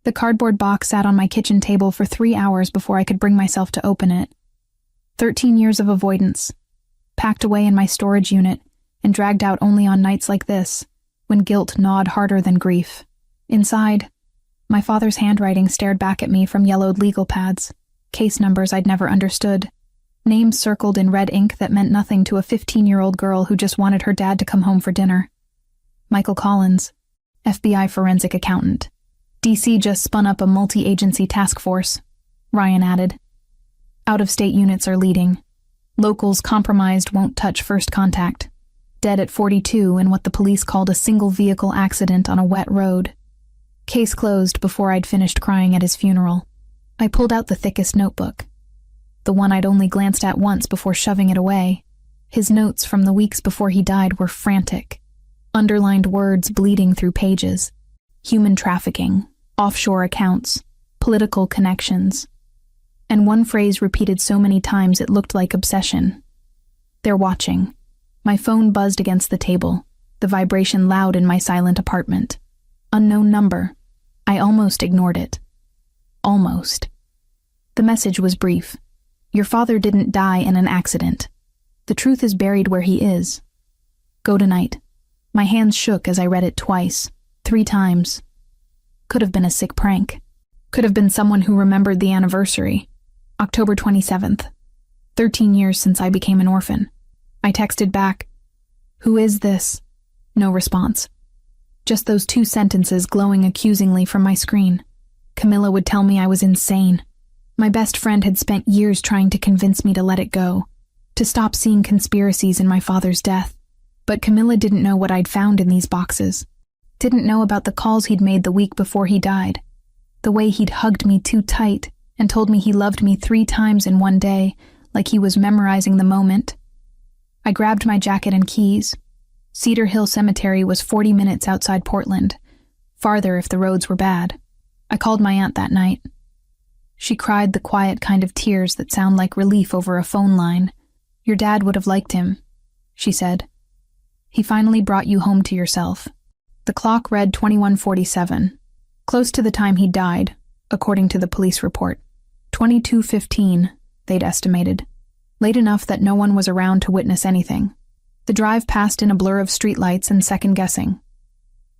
The cardboard box sat on my kitchen table for 3 hours before I could bring myself to open it. 13 years of avoidance, packed away in my storage unit and dragged out only on nights like this, when guilt gnawed harder than grief. Inside, my father's handwriting stared back at me from yellowed legal pads, case numbers I'd never understood, names circled in red ink that meant nothing to a 15-year-old girl who just wanted her dad to come home for dinner. Michael Collins, FBI forensic accountant. DC just spun up a multi-agency task force, Ryan added. Out-of-state units are leading. Locals compromised won't touch first contact. Dead at 42 in what the police called a single-vehicle accident on a wet road. Case closed before I'd finished crying at his funeral. I pulled out the thickest notebook. The one I'd only glanced at once before shoving it away. His notes from the weeks before he died were frantic. Underlined words bleeding through pages. Human trafficking, offshore accounts, political connections. And one phrase repeated so many times it looked like obsession. They're watching. My phone buzzed against the table, the vibration loud in my silent apartment. Unknown number. I almost ignored it. Almost. The message was brief. Your father didn't die in an accident. The truth is buried where he is. Go tonight. My hands shook as I read it twice, 3 times. Could have been a sick prank. Could have been someone who remembered the anniversary. October 27th. 13 years since I became an orphan. I texted back, "Who is this?" No response. Just those 2 sentences glowing accusingly from my screen. Camilla would tell me I was insane. My best friend had spent years trying to convince me to let it go, to stop seeing conspiracies in my father's death. But Camilla didn't know what I'd found in these boxes. Didn't know about the calls he'd made the week before he died. The way he'd hugged me too tight and told me he loved me 3 times in one day, like he was memorizing the moment. I grabbed my jacket and keys. Cedar Hill Cemetery was 40 minutes outside Portland, farther if the roads were bad. I called my aunt that night. She cried the quiet kind of tears that sound like relief over a phone line. "Your dad would have liked him," she said. "He finally brought you home to yourself." The clock read 21:47, close to the time he died, according to the police report. 22:15, they'd estimated. Late enough that no one was around to witness anything. The drive passed in a blur of streetlights and second-guessing.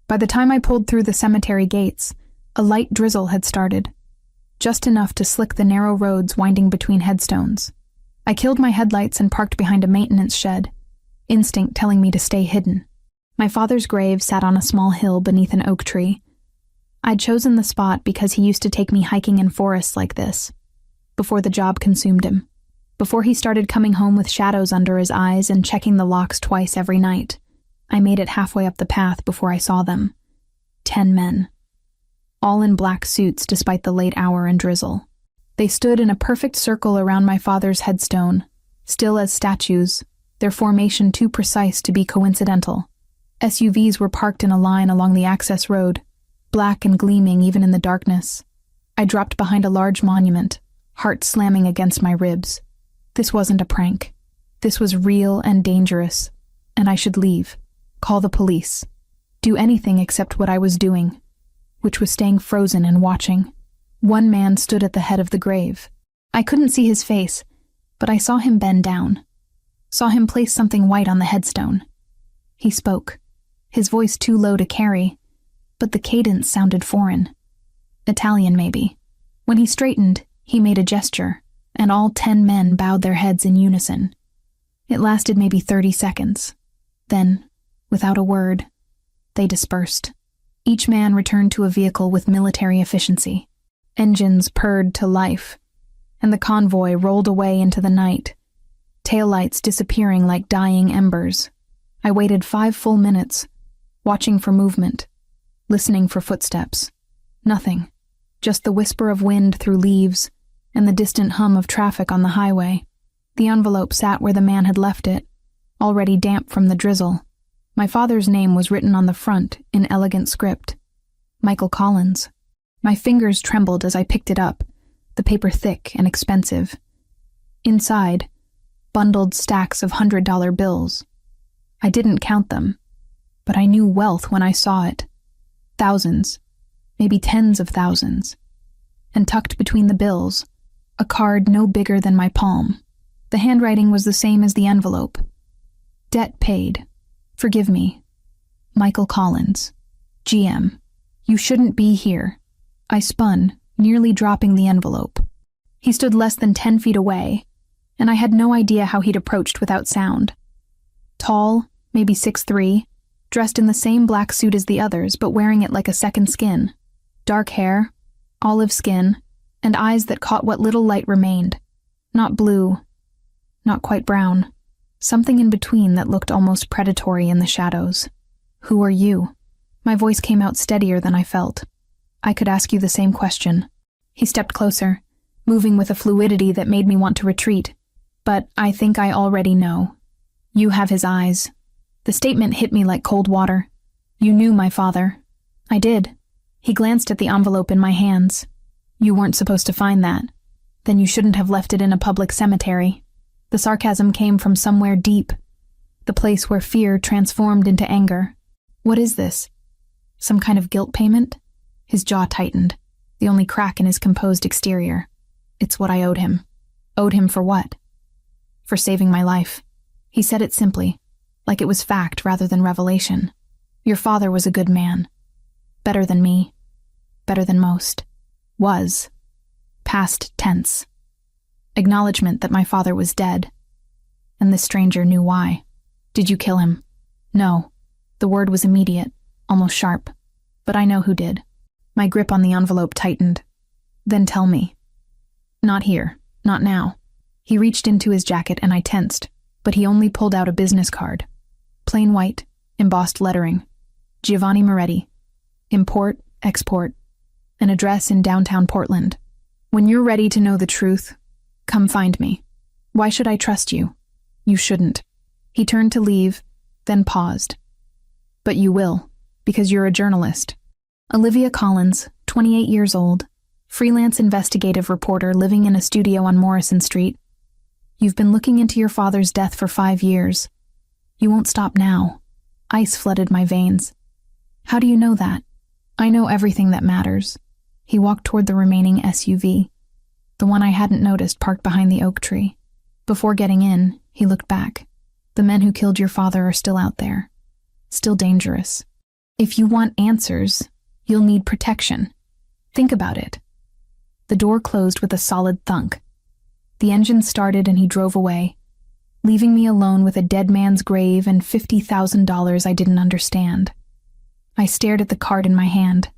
By the time I pulled through the cemetery gates, a light drizzle had started, just enough to slick the narrow roads winding between headstones. I killed my headlights and parked behind a maintenance shed, instinct telling me to stay hidden. My father's grave sat on a small hill beneath an oak tree. I'd chosen the spot because he used to take me hiking in forests like this, before the job consumed him. Before he started coming home with shadows under his eyes and checking the locks twice every night. I made it halfway up the path before I saw them. 10 men. All in black suits despite the late hour and drizzle. They stood in a perfect circle around my father's headstone, still as statues, their formation too precise to be coincidental. SUVs were parked in a line along the access road, black and gleaming even in the darkness. I dropped behind a large monument, heart slamming against my ribs. This wasn't a prank. This was real and dangerous, and I should leave, call the police, do anything except what I was doing, which was staying frozen and watching. One man stood at the head of the grave. I couldn't see his face, but I saw him bend down, saw him place something white on the headstone. He spoke, his voice too low to carry, but the cadence sounded foreign. Italian, maybe. When he straightened, he made a gesture, and all 10 men bowed their heads in unison. It lasted maybe 30 seconds. Then, without a word, they dispersed. Each man returned to a vehicle with military efficiency. Engines purred to life, and the convoy rolled away into the night, taillights disappearing like dying embers. I waited 5 full minutes, watching for movement, listening for footsteps. Nothing, just the whisper of wind through leaves, and the distant hum of traffic on the highway. The envelope sat where the man had left it, already damp from the drizzle. My father's name was written on the front in elegant script. Michael Collins. My fingers trembled as I picked it up, the paper thick and expensive. Inside, bundled stacks of $100 bills. I didn't count them, but I knew wealth when I saw it. Thousands. maybe tens of thousands. And tucked between the bills, a card no bigger than my palm. The handwriting was the same as the envelope. Debt paid. Forgive me. Michael Collins, GM. You shouldn't be here. I spun, nearly dropping the envelope. He stood less than 10 feet away, and I had no idea how he'd approached without sound. Tall, maybe 6'3", dressed in the same black suit as the others, but wearing it like a second skin. Dark hair, olive skin, and eyes that caught what little light remained. Not blue, not quite brown. Something in between that looked almost predatory in the shadows. Who are you? My voice came out steadier than I felt. I could ask you the same question. He stepped closer, moving with a fluidity that made me want to retreat. But I think I already know. You have his eyes. The statement hit me like cold water. You knew my father. I did. He glanced at the envelope in my hands. You weren't supposed to find that. Then you shouldn't have left it in a public cemetery. The sarcasm came from somewhere deep, the place where fear transformed into anger. What is this? Some kind of guilt payment? His jaw tightened, the only crack in his composed exterior. It's what I owed him. Owed him for what? For saving my life. He said it simply, like it was fact rather than revelation. Your father was a good man. Better than me. Better than most. Was. Past tense. Acknowledgement that my father was dead. And this stranger knew why. Did you kill him? No. The word was immediate, almost sharp. But I know who did. My grip on the envelope tightened. Then tell me. Not here. Not now. He reached into his jacket and I tensed, but he only pulled out a business card. Plain white, embossed lettering. Giovanni Moretti. Import, export. An address in downtown Portland. When you're ready to know the truth, come find me. Why should I trust you? You shouldn't. He turned to leave, then paused. But you will, because you're a journalist. Olivia Collins, 28 years old, freelance investigative reporter living in a studio on Morrison Street. You've been looking into your father's death for 5 years. You won't stop now. Ice flooded my veins. How do you know that? I know everything that matters. He walked toward the remaining SUV, the one I hadn't noticed parked behind the oak tree. Before getting in, he looked back. The men who killed your father are still out there. Still dangerous. If you want answers, you'll need protection. Think about it. The door closed with a solid thunk. The engine started and he drove away, leaving me alone with a dead man's grave and $50,000 I didn't understand. I stared at the card in my hand.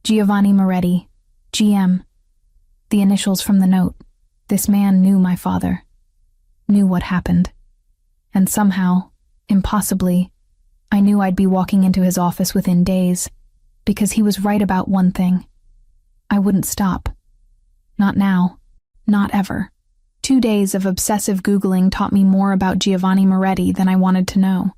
Giovanni Moretti, GM. The initials from the note. This man knew my father. Knew what happened. And somehow, impossibly, I knew I'd be walking into his office within days, because he was right about one thing. I wouldn't stop. Not now. Not ever. 2 days of obsessive Googling taught me more about Giovanni Moretti than I wanted to know.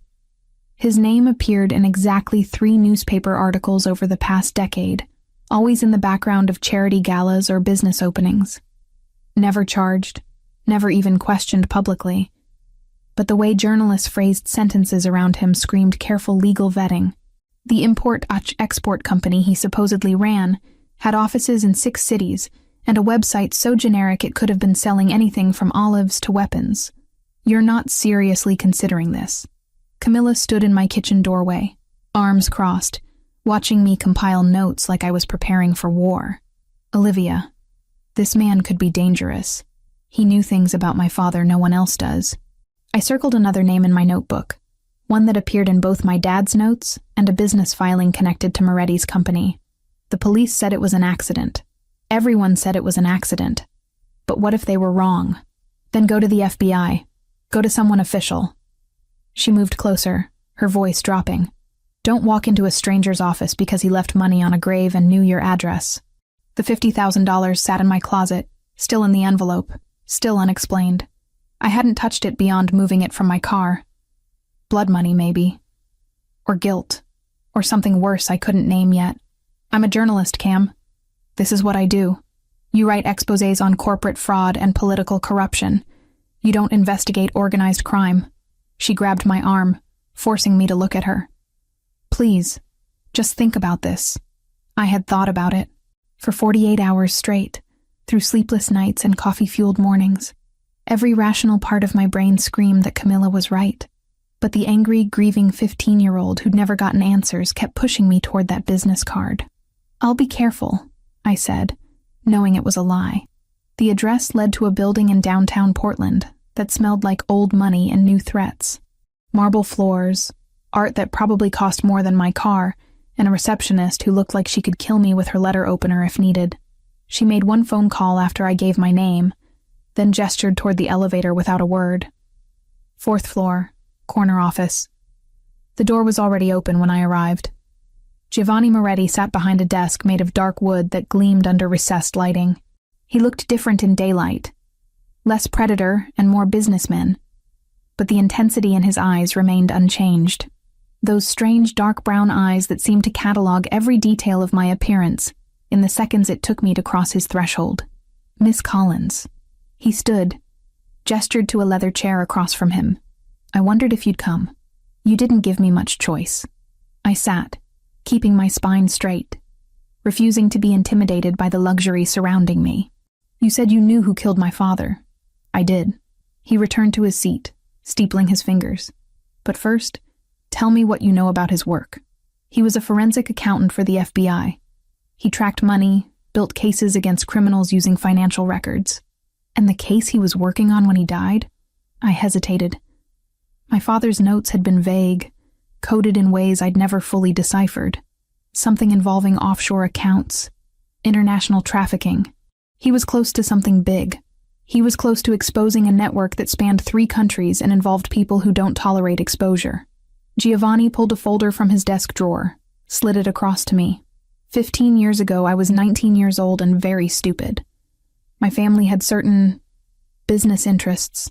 His name appeared in exactly 3 newspaper articles over the past decade, always in the background of charity galas or business openings. Never charged, never even questioned publicly. But the way journalists phrased sentences around him screamed careful legal vetting. The import-export company he supposedly ran had offices in 6 cities and a website so generic it could have been selling anything from olives to weapons. You're not seriously considering this. Camilla stood in my kitchen doorway, arms crossed, watching me compile notes like I was preparing for war. Olivia, this man could be dangerous. He knew things about my father no one else does. I circled another name in my notebook, one that appeared in both my dad's notes and a business filing connected to Moretti's company. The police said it was an accident. Everyone said it was an accident. But what if they were wrong? Then go to the FBI. Go to someone official. She moved closer, her voice dropping. Don't walk into a stranger's office because he left money on a grave and knew your address. The $50,000 sat in my closet, still in the envelope, still unexplained. I hadn't touched it beyond moving it from my car. Blood money, maybe. Or guilt. Or something worse I couldn't name yet. I'm a journalist, Cam. This is what I do. You write exposés on corporate fraud and political corruption. You don't investigate organized crime. She grabbed my arm, forcing me to look at her. Please, just think about this. I had thought about it. For 48 hours straight, through sleepless nights and coffee-fueled mornings. Every rational part of my brain screamed that Camilla was right. But the angry, grieving 15-year-old who'd never gotten answers kept pushing me toward that business card. "I'll be careful," I said, knowing it was a lie. The address led to a building in downtown Portland that smelled like old money and new threats. Marble floors, art that probably cost more than my car, and a receptionist who looked like she could kill me with her letter opener if needed. She made one phone call after I gave my name, then gestured toward the elevator without a word. 4th floor, corner office. The door was already open when I arrived. Giovanni Moretti sat behind a desk made of dark wood that gleamed under recessed lighting. He looked different in daylight, less predator and more businessman, but the intensity in his eyes remained unchanged. Those strange dark brown eyes that seemed to catalog every detail of my appearance in the seconds it took me to cross his threshold. "Miss Collins." He stood, gestured to a leather chair across from him. "I wondered if you'd come. You didn't give me much choice." I sat, keeping my spine straight, refusing to be intimidated by the luxury surrounding me. "You said you knew who killed my father." "I did." He returned to his seat, steepling his fingers. "But first, tell me what you know about his work." He was a forensic accountant for the FBI. He tracked money, built cases against criminals using financial records. And the case he was working on when he died? I hesitated. My father's notes had been vague, coded in ways I'd never fully deciphered. Something involving offshore accounts, international trafficking. He was close to something big. He was close to exposing a network that spanned 3 countries and involved people who don't tolerate exposure. Giovanni pulled a folder from his desk drawer, slid it across to me. 15 years ago, I was 19 years old and very stupid. My family had certain business interests.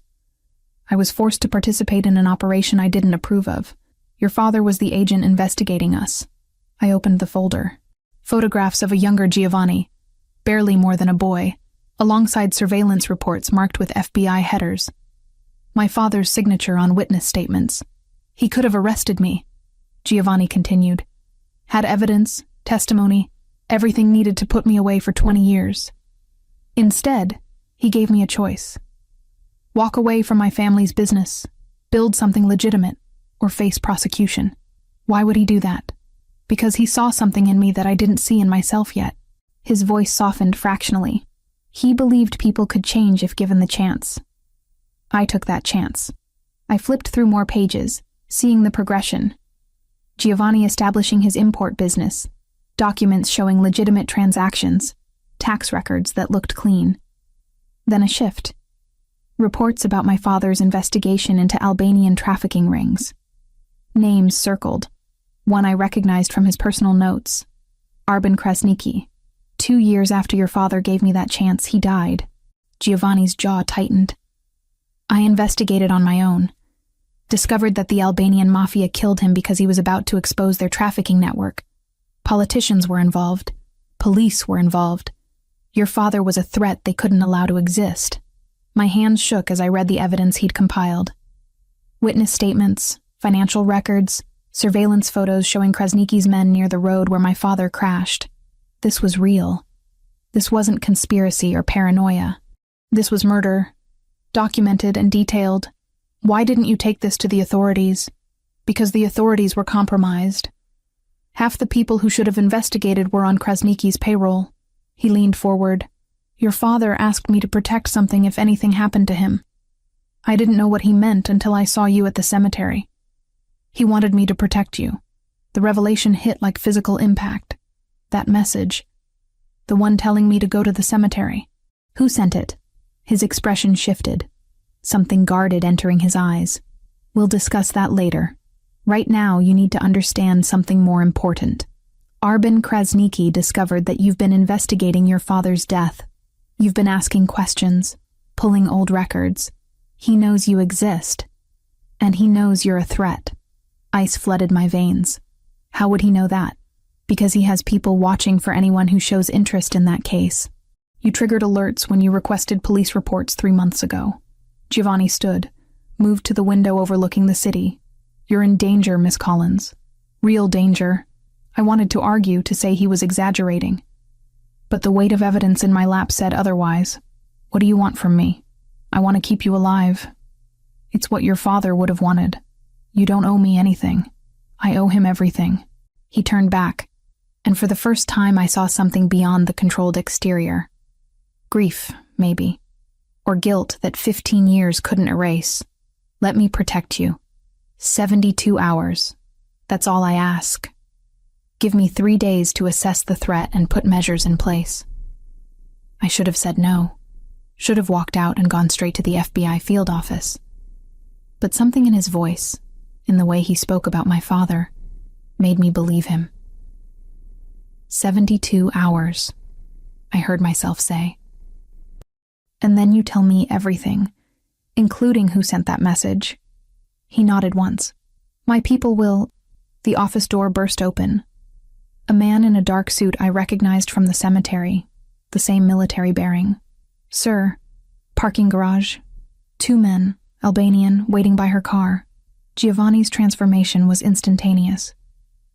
I was forced to participate in an operation I didn't approve of. Your father was the agent investigating us. I opened the folder. Photographs of a younger Giovanni, barely more than a boy, alongside surveillance reports marked with FBI headers. My father's signature on witness statements. "He could have arrested me," Giovanni continued. "Had evidence, testimony, everything needed to put me away for 20 years. Instead, he gave me a choice. Walk away from my family's business, build something legitimate, or face prosecution. Why would he do that? Because he saw something in me that I didn't see in myself yet." His voice softened fractionally. He believed people could change if given the chance. I took that chance. I flipped through more pages, seeing the progression. Giovanni establishing his import business, documents showing legitimate transactions, tax records that looked clean. Then a shift. Reports about my father's investigation into Albanian trafficking rings. Names circled. One I recognized from his personal notes. Arben Krasniqi. 2 years after your father gave me that chance, he died. Giovanni's jaw tightened. I investigated on my own. Discovered that the Albanian mafia killed him because he was about to expose their trafficking network. Politicians were involved. Police were involved. Your father was a threat they couldn't allow to exist. My hands shook as I read the evidence he'd compiled. Witness statements, financial records, surveillance photos showing Krasniqi's men near the road where my father crashed. This was real. This wasn't conspiracy or paranoia. This was murder, documented and detailed. Why didn't you take this to the authorities? Because the authorities were compromised. Half the people who should have investigated were on Krasniqi's payroll. He leaned forward. Your father asked me to protect something if anything happened to him. I didn't know what he meant until I saw you at the cemetery. He wanted me to protect you. The revelation hit like physical impact. That message. The one telling me to go to the cemetery. Who sent it? His expression shifted. Something guarded entering his eyes. We'll discuss that later. Right now, you need to understand something more important. Arben Krasniqi discovered that you've been investigating your father's death. You've been asking questions, pulling old records. He knows you exist. And he knows you're a threat. Ice flooded my veins. How would he know that? Because he has people watching for anyone who shows interest in that case. You triggered alerts when you requested police reports 3 months ago. Giovanni stood, moved to the window overlooking the city. You're in danger, Miss Collins. Real danger. I wanted to argue, to say he was exaggerating. But the weight of evidence in my lap said otherwise. What do you want from me? I want to keep you alive. It's what your father would have wanted. You don't owe me anything. I owe him everything. He turned back, and for the first time I saw something beyond the controlled exterior. Grief, maybe. Or guilt that 15 years couldn't erase. Let me protect you. 72 hours. That's all I ask. Give me 3 days to assess the threat and put measures in place. I should have said no. Should have walked out and gone straight to the FBI field office. But something in his voice, in the way he spoke about my father, made me believe him. 72 hours, I heard myself say. And then you tell me everything, including who sent that message. He nodded once. My people will... The office door burst open. A man in a dark suit I recognized from the cemetery, the same military bearing. Sir, parking garage. 2 men, Albanian, waiting by her car. Giovanni's transformation was instantaneous.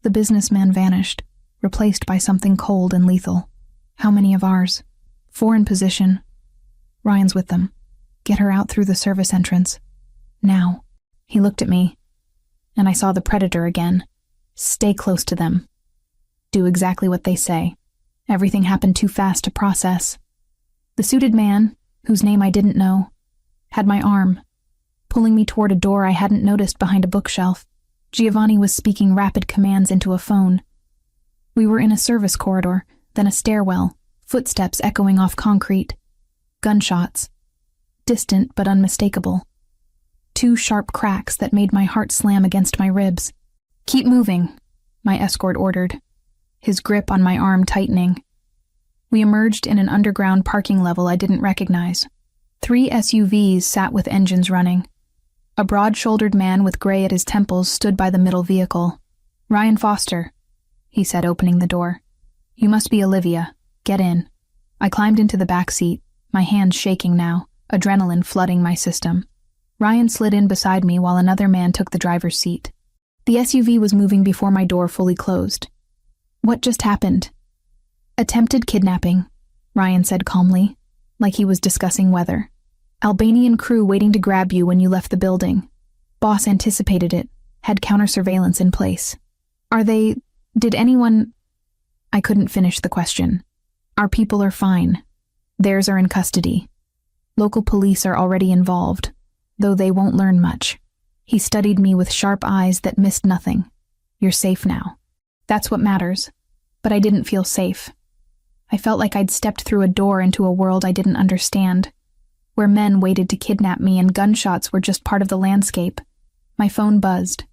The businessman vanished, replaced by something cold and lethal. How many of ours? 4 in position. Ryan's with them. Get her out through the service entrance. Now. He looked at me, and I saw the predator again. Stay close to them. Do exactly what they say. Everything happened too fast to process. The suited man, whose name I didn't know, had my arm, pulling me toward a door I hadn't noticed behind a bookshelf. Giovanni was speaking rapid commands into a phone. We were in a service corridor, then a stairwell, footsteps echoing off concrete. Gunshots. Distant but unmistakable. 2 sharp cracks that made my heart slam against my ribs. Keep moving, my escort ordered, his grip on my arm tightening. We emerged in an underground parking level I didn't recognize. 3 SUVs sat with engines running. A broad-shouldered man with gray at his temples stood by the middle vehicle. Ryan Foster, he said, opening the door. You must be Olivia. Get in. I climbed into the back seat, my hands shaking now, adrenaline flooding my system. Ryan slid in beside me while another man took the driver's seat. The SUV was moving before my door fully closed. What just happened? Attempted kidnapping, Ryan said calmly, like he was discussing weather. Albanian crew waiting to grab you when you left the building. Boss anticipated it, had counter-surveillance in place. Did anyone... I couldn't finish the question. Our people are fine. Theirs are in custody. Local police are already involved, though they won't learn much. He studied me with sharp eyes that missed nothing. You're safe now. That's what matters. But I didn't feel safe. I felt like I'd stepped through a door into a world I didn't understand, where men waited to kidnap me and gunshots were just part of the landscape. My phone buzzed.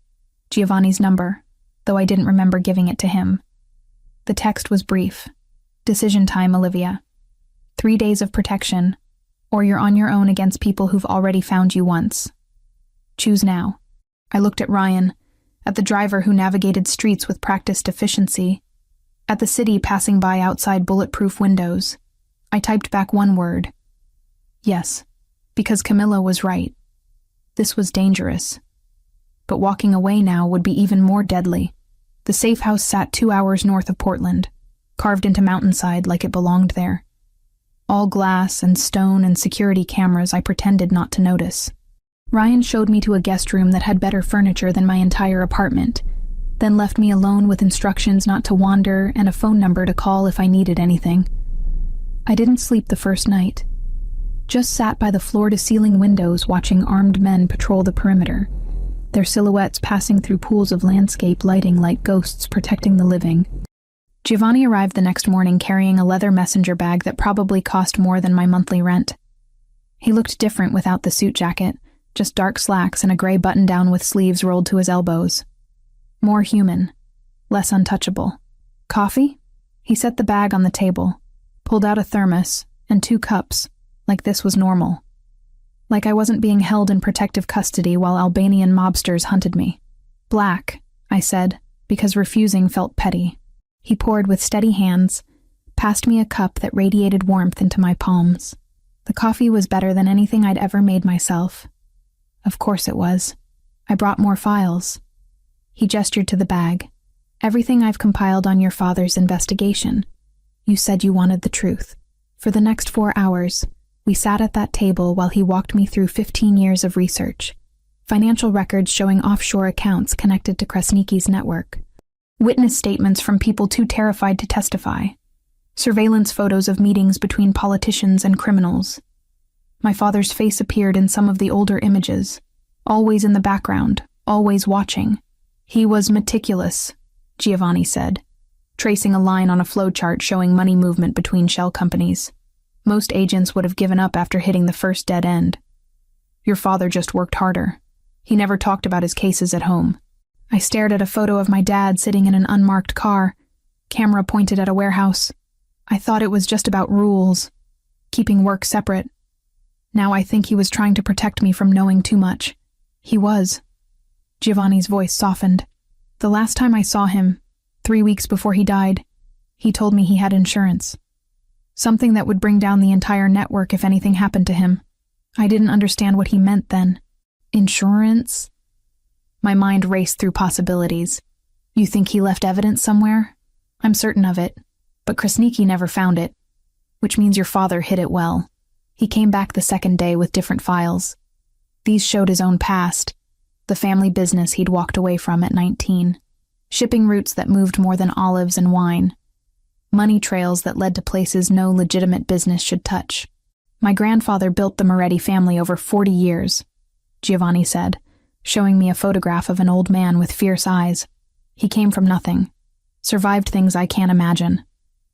Giovanni's number, though I didn't remember giving it to him. The text was brief. Decision time, Olivia. 3 days of protection, or you're on your own against people who've already found you once. Choose now. I looked at Ryan, at the driver who navigated streets with practiced efficiency, at the city passing by outside bulletproof windows. I typed back one word. Yes, because Camilla was right. This was dangerous. But walking away now would be even more deadly. The safe house sat 2 hours north of Portland, carved into mountainside like it belonged there. All glass and stone and security cameras I pretended not to notice. Ryan showed me to a guest room that had better furniture than my entire apartment, then left me alone with instructions not to wander and a phone number to call if I needed anything. I didn't sleep the first night. Just sat by the floor-to-ceiling windows watching armed men patrol the perimeter, their silhouettes passing through pools of landscape lighting like ghosts protecting the living. Giovanni arrived the next morning carrying a leather messenger bag that probably cost more than my monthly rent. He looked different without the suit jacket, just dark slacks and a gray button-down with sleeves rolled to his elbows. More human, less untouchable. Coffee? He set the bag on the table, pulled out a thermos and 2 cups, like this was normal. Like I wasn't being held in protective custody while Albanian mobsters hunted me. Black, I said, because refusing felt petty. He poured with steady hands, passed me a cup that radiated warmth into my palms. The coffee was better than anything I'd ever made myself. Of course it was. I brought more files. He gestured to the bag. Everything I've compiled on your father's investigation. You said you wanted the truth. For the next 4 hours, we sat at that table while he walked me through 15 years of research. Financial records showing offshore accounts connected to Krasniki's network. Witness statements from people too terrified to testify. Surveillance photos of meetings between politicians and criminals. My father's face appeared in some of the older images, always in the background, always watching. He was meticulous, Giovanni said, tracing a line on a flowchart showing money movement between shell companies. Most agents would have given up after hitting the first dead end. Your father just worked harder. He never talked about his cases at home. I stared at a photo of my dad sitting in an unmarked car, camera pointed at a warehouse. I thought it was just about rules, keeping work separate. Now I think he was trying to protect me from knowing too much. He was. Giovanni's voice softened. The last time I saw him, 3 weeks before he died, he told me he had insurance. Something that would bring down the entire network if anything happened to him. I didn't understand what he meant then. Insurance? My mind raced through possibilities. You think he left evidence somewhere? I'm certain of it, but Krasniki never found it, which means your father hid it well. He came back the second day with different files. These showed his own past, the family business he'd walked away from at 19, shipping routes that moved more than olives and wine, money trails that led to places no legitimate business should touch. My grandfather built the Moretti family over 40 years, Giovanni said, showing me a photograph of an old man with fierce eyes. He came from nothing, survived things I can't imagine,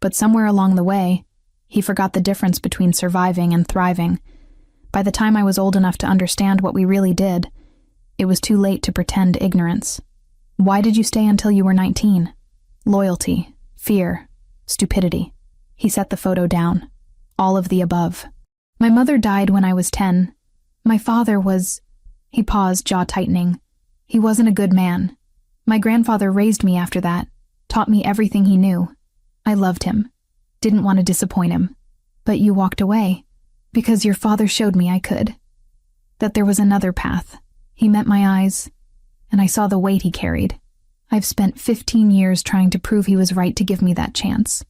but somewhere along the way, he forgot the difference between surviving and thriving. By the time I was old enough to understand what we really did, it was too late to pretend ignorance. Why did you stay until you were 19? Loyalty, fear, stupidity. He set the photo down. All of the above. My mother died when I was 10. My father was... He paused, jaw tightening. He wasn't a good man. My grandfather raised me after that, taught me everything he knew. I loved him. Didn't want to disappoint him. But you walked away, because your father showed me I could. That there was another path. He met my eyes, and I saw the weight he carried. I've spent 15 years trying to prove he was right to give me that chance.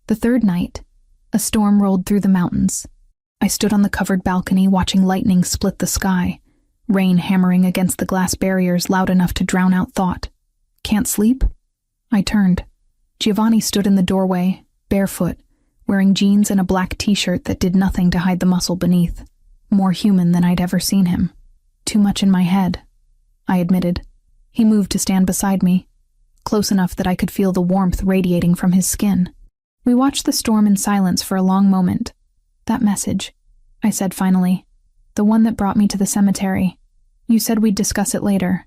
The third night, a storm rolled through the mountains. I stood on the covered balcony watching lightning split the sky, rain hammering against the glass barriers loud enough to drown out thought. Can't sleep? I turned. Giovanni stood in the doorway, barefoot, wearing jeans and a black t-shirt that did nothing to hide the muscle beneath. More human than I'd ever seen him. Too much in my head, I admitted. He moved to stand beside me, close enough that I could feel the warmth radiating from his skin. We watched the storm in silence for a long moment. That message, I said finally, the one that brought me to the cemetery. You said we'd discuss it later.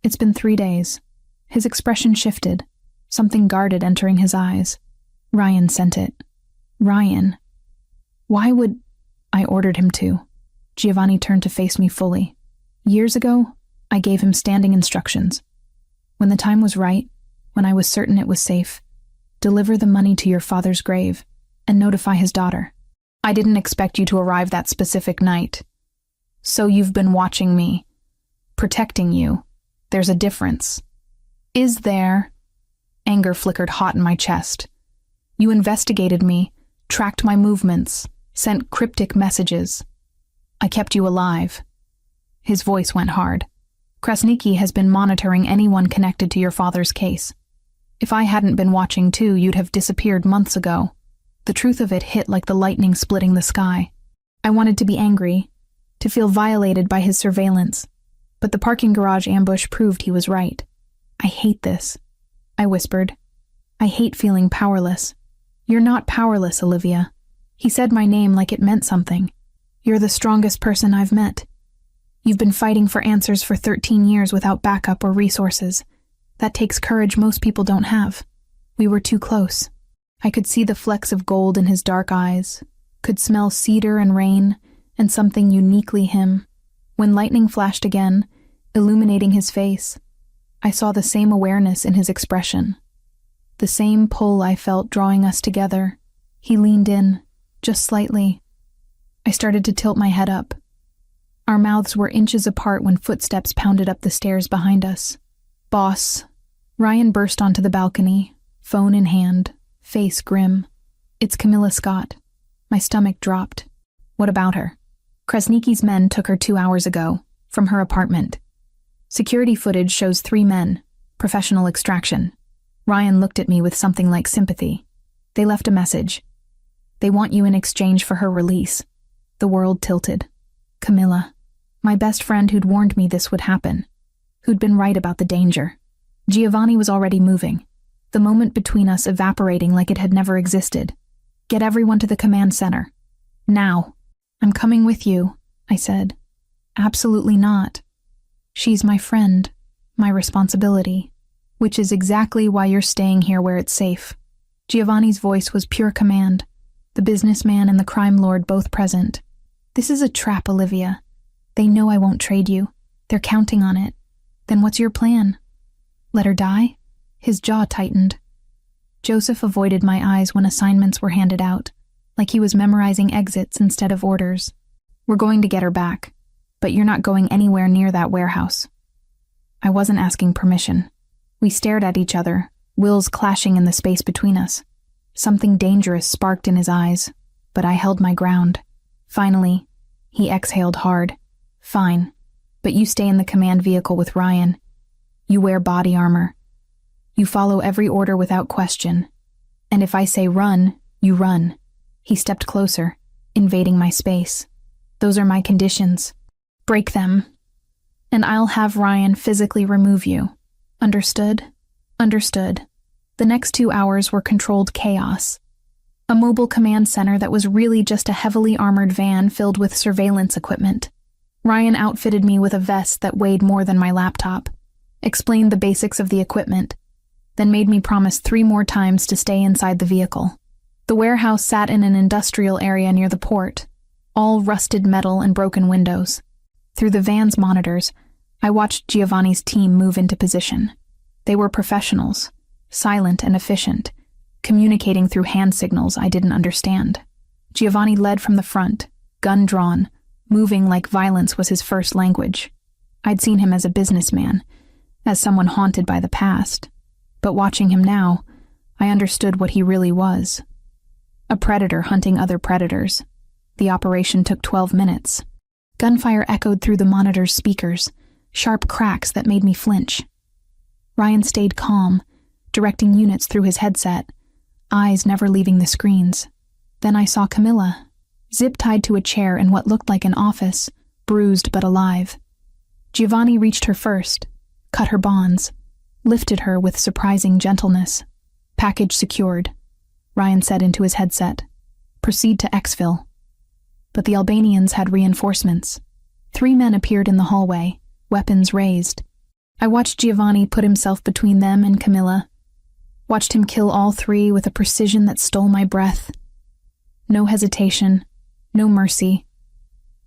It's been 3 days. His expression shifted, something guarded entering his eyes. Ryan sent it. Ryan. Why would... I ordered him to. Giovanni turned to face me fully. Years ago, I gave him standing instructions. When the time was right, when I was certain it was safe, deliver the money to your father's grave and notify his daughter. I didn't expect you to arrive that specific night. So you've been watching me, protecting you. There's a difference. Is there? Anger flickered hot in my chest. You investigated me, tracked my movements, sent cryptic messages. I kept you alive. His voice went hard. Krasniki has been monitoring anyone connected to your father's case. If I hadn't been watching too, you'd have disappeared months ago. The truth of it hit like the lightning splitting the sky. I wanted to be angry, to feel violated by his surveillance, but the parking garage ambush proved he was right. I hate this, I whispered. I hate feeling powerless. You're not powerless, Olivia. He said my name like it meant something. You're the strongest person I've met. You've been fighting for answers for 13 years without backup or resources. That takes courage most people don't have. We were too close. I could see the flecks of gold in his dark eyes, could smell cedar and rain, and something uniquely him. When lightning flashed again, illuminating his face, I saw the same awareness in his expression. The same pull I felt drawing us together. He leaned in, just slightly. I started to tilt my head up. Our mouths were inches apart when footsteps pounded up the stairs behind us. Boss, Ryan burst onto the balcony, phone in hand, face grim. "It's Camilla Scott." My stomach dropped. "What about her?" "Kresnicki's men took her 2 hours ago, from her apartment. Security footage shows 3 men, professional extraction." Ryan looked at me with something like sympathy. "They left a message. They want you in exchange for her release." The world tilted. Camilla. My best friend who'd warned me this would happen. Who'd been right about the danger. Giovanni was already moving. The moment between us evaporating like it had never existed. "Get everyone to the command center. Now." "I'm coming with you," I said. "Absolutely not. She's my friend, my responsibility, which is exactly why you're staying here where it's safe." Giovanni's voice was pure command, the businessman and the crime lord both present. "This is a trap, Olivia. They know I won't trade you. They're counting on it. Then what's your plan? Let her die?" His jaw tightened. Joseph avoided my eyes when assignments were handed out, like he was memorizing exits instead of orders. "We're going to get her back, but you're not going anywhere near that warehouse." I wasn't asking permission. We stared at each other, wills clashing in the space between us. Something dangerous sparked in his eyes, but I held my ground. Finally, he exhaled hard. "Fine, but you stay in the command vehicle with Ryan. You wear body armor. You follow every order without question. And if I say run, you run." He stepped closer, invading my space. "Those are my conditions. Break them, and I'll have Ryan physically remove you. Understood?" "Understood." The next 2 hours were controlled chaos. A mobile command center that was really just a heavily armored van filled with surveillance equipment. Ryan outfitted me with a vest that weighed more than my laptop, explained the basics of the equipment, then made me promise 3 more times to stay inside the vehicle. The warehouse sat in an industrial area near the port, all rusted metal and broken windows. Through the van's monitors, I watched Giovanni's team move into position. They were professionals, silent and efficient, communicating through hand signals I didn't understand. Giovanni led from the front, gun drawn, moving like violence was his first language. I'd seen him as a businessman, as someone haunted by the past, but watching him now, I understood what he really was. A predator hunting other predators. The operation took 12 minutes. Gunfire echoed through the monitor's speakers, sharp cracks that made me flinch. Ryan stayed calm, directing units through his headset, eyes never leaving the screens. Then I saw Camilla, zip-tied to a chair in what looked like an office, bruised but alive. Giovanni reached her first, cut her bonds, lifted her with surprising gentleness. "Package secured," Ryan said into his headset. "Proceed to exfil." But the Albanians had reinforcements. 3 men appeared in the hallway, weapons raised. I watched Giovanni put himself between them and Camilla, watched him kill all 3 with a precision that stole my breath. No hesitation, no mercy,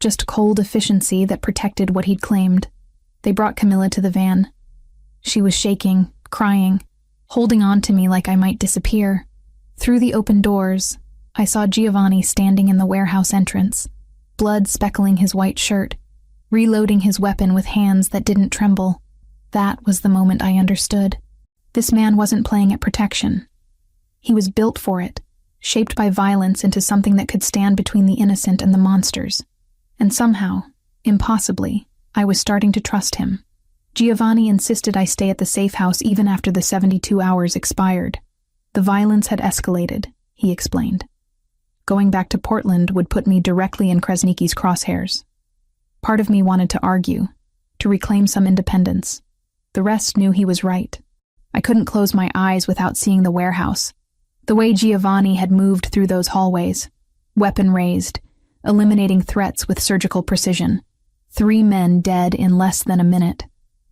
just cold efficiency that protected what he'd claimed. They brought Camilla to the van. She was shaking, crying, holding on to me like I might disappear. Through the open doors, I saw Giovanni standing in the warehouse entrance, blood speckling his white shirt, reloading his weapon with hands that didn't tremble. That was the moment I understood. This man wasn't playing at protection. He was built for it, shaped by violence into something that could stand between the innocent and the monsters. And somehow, impossibly, I was starting to trust him. Giovanni insisted I stay at the safe house even after the 72 hours expired. The violence had escalated, he explained. Going back to Portland would put me directly in Kresnicki's crosshairs. Part of me wanted to argue, to reclaim some independence. The rest knew he was right. I couldn't close my eyes without seeing the warehouse. The way Giovanni had moved through those hallways, weapon raised, eliminating threats with surgical precision. 3 men dead in less than a minute,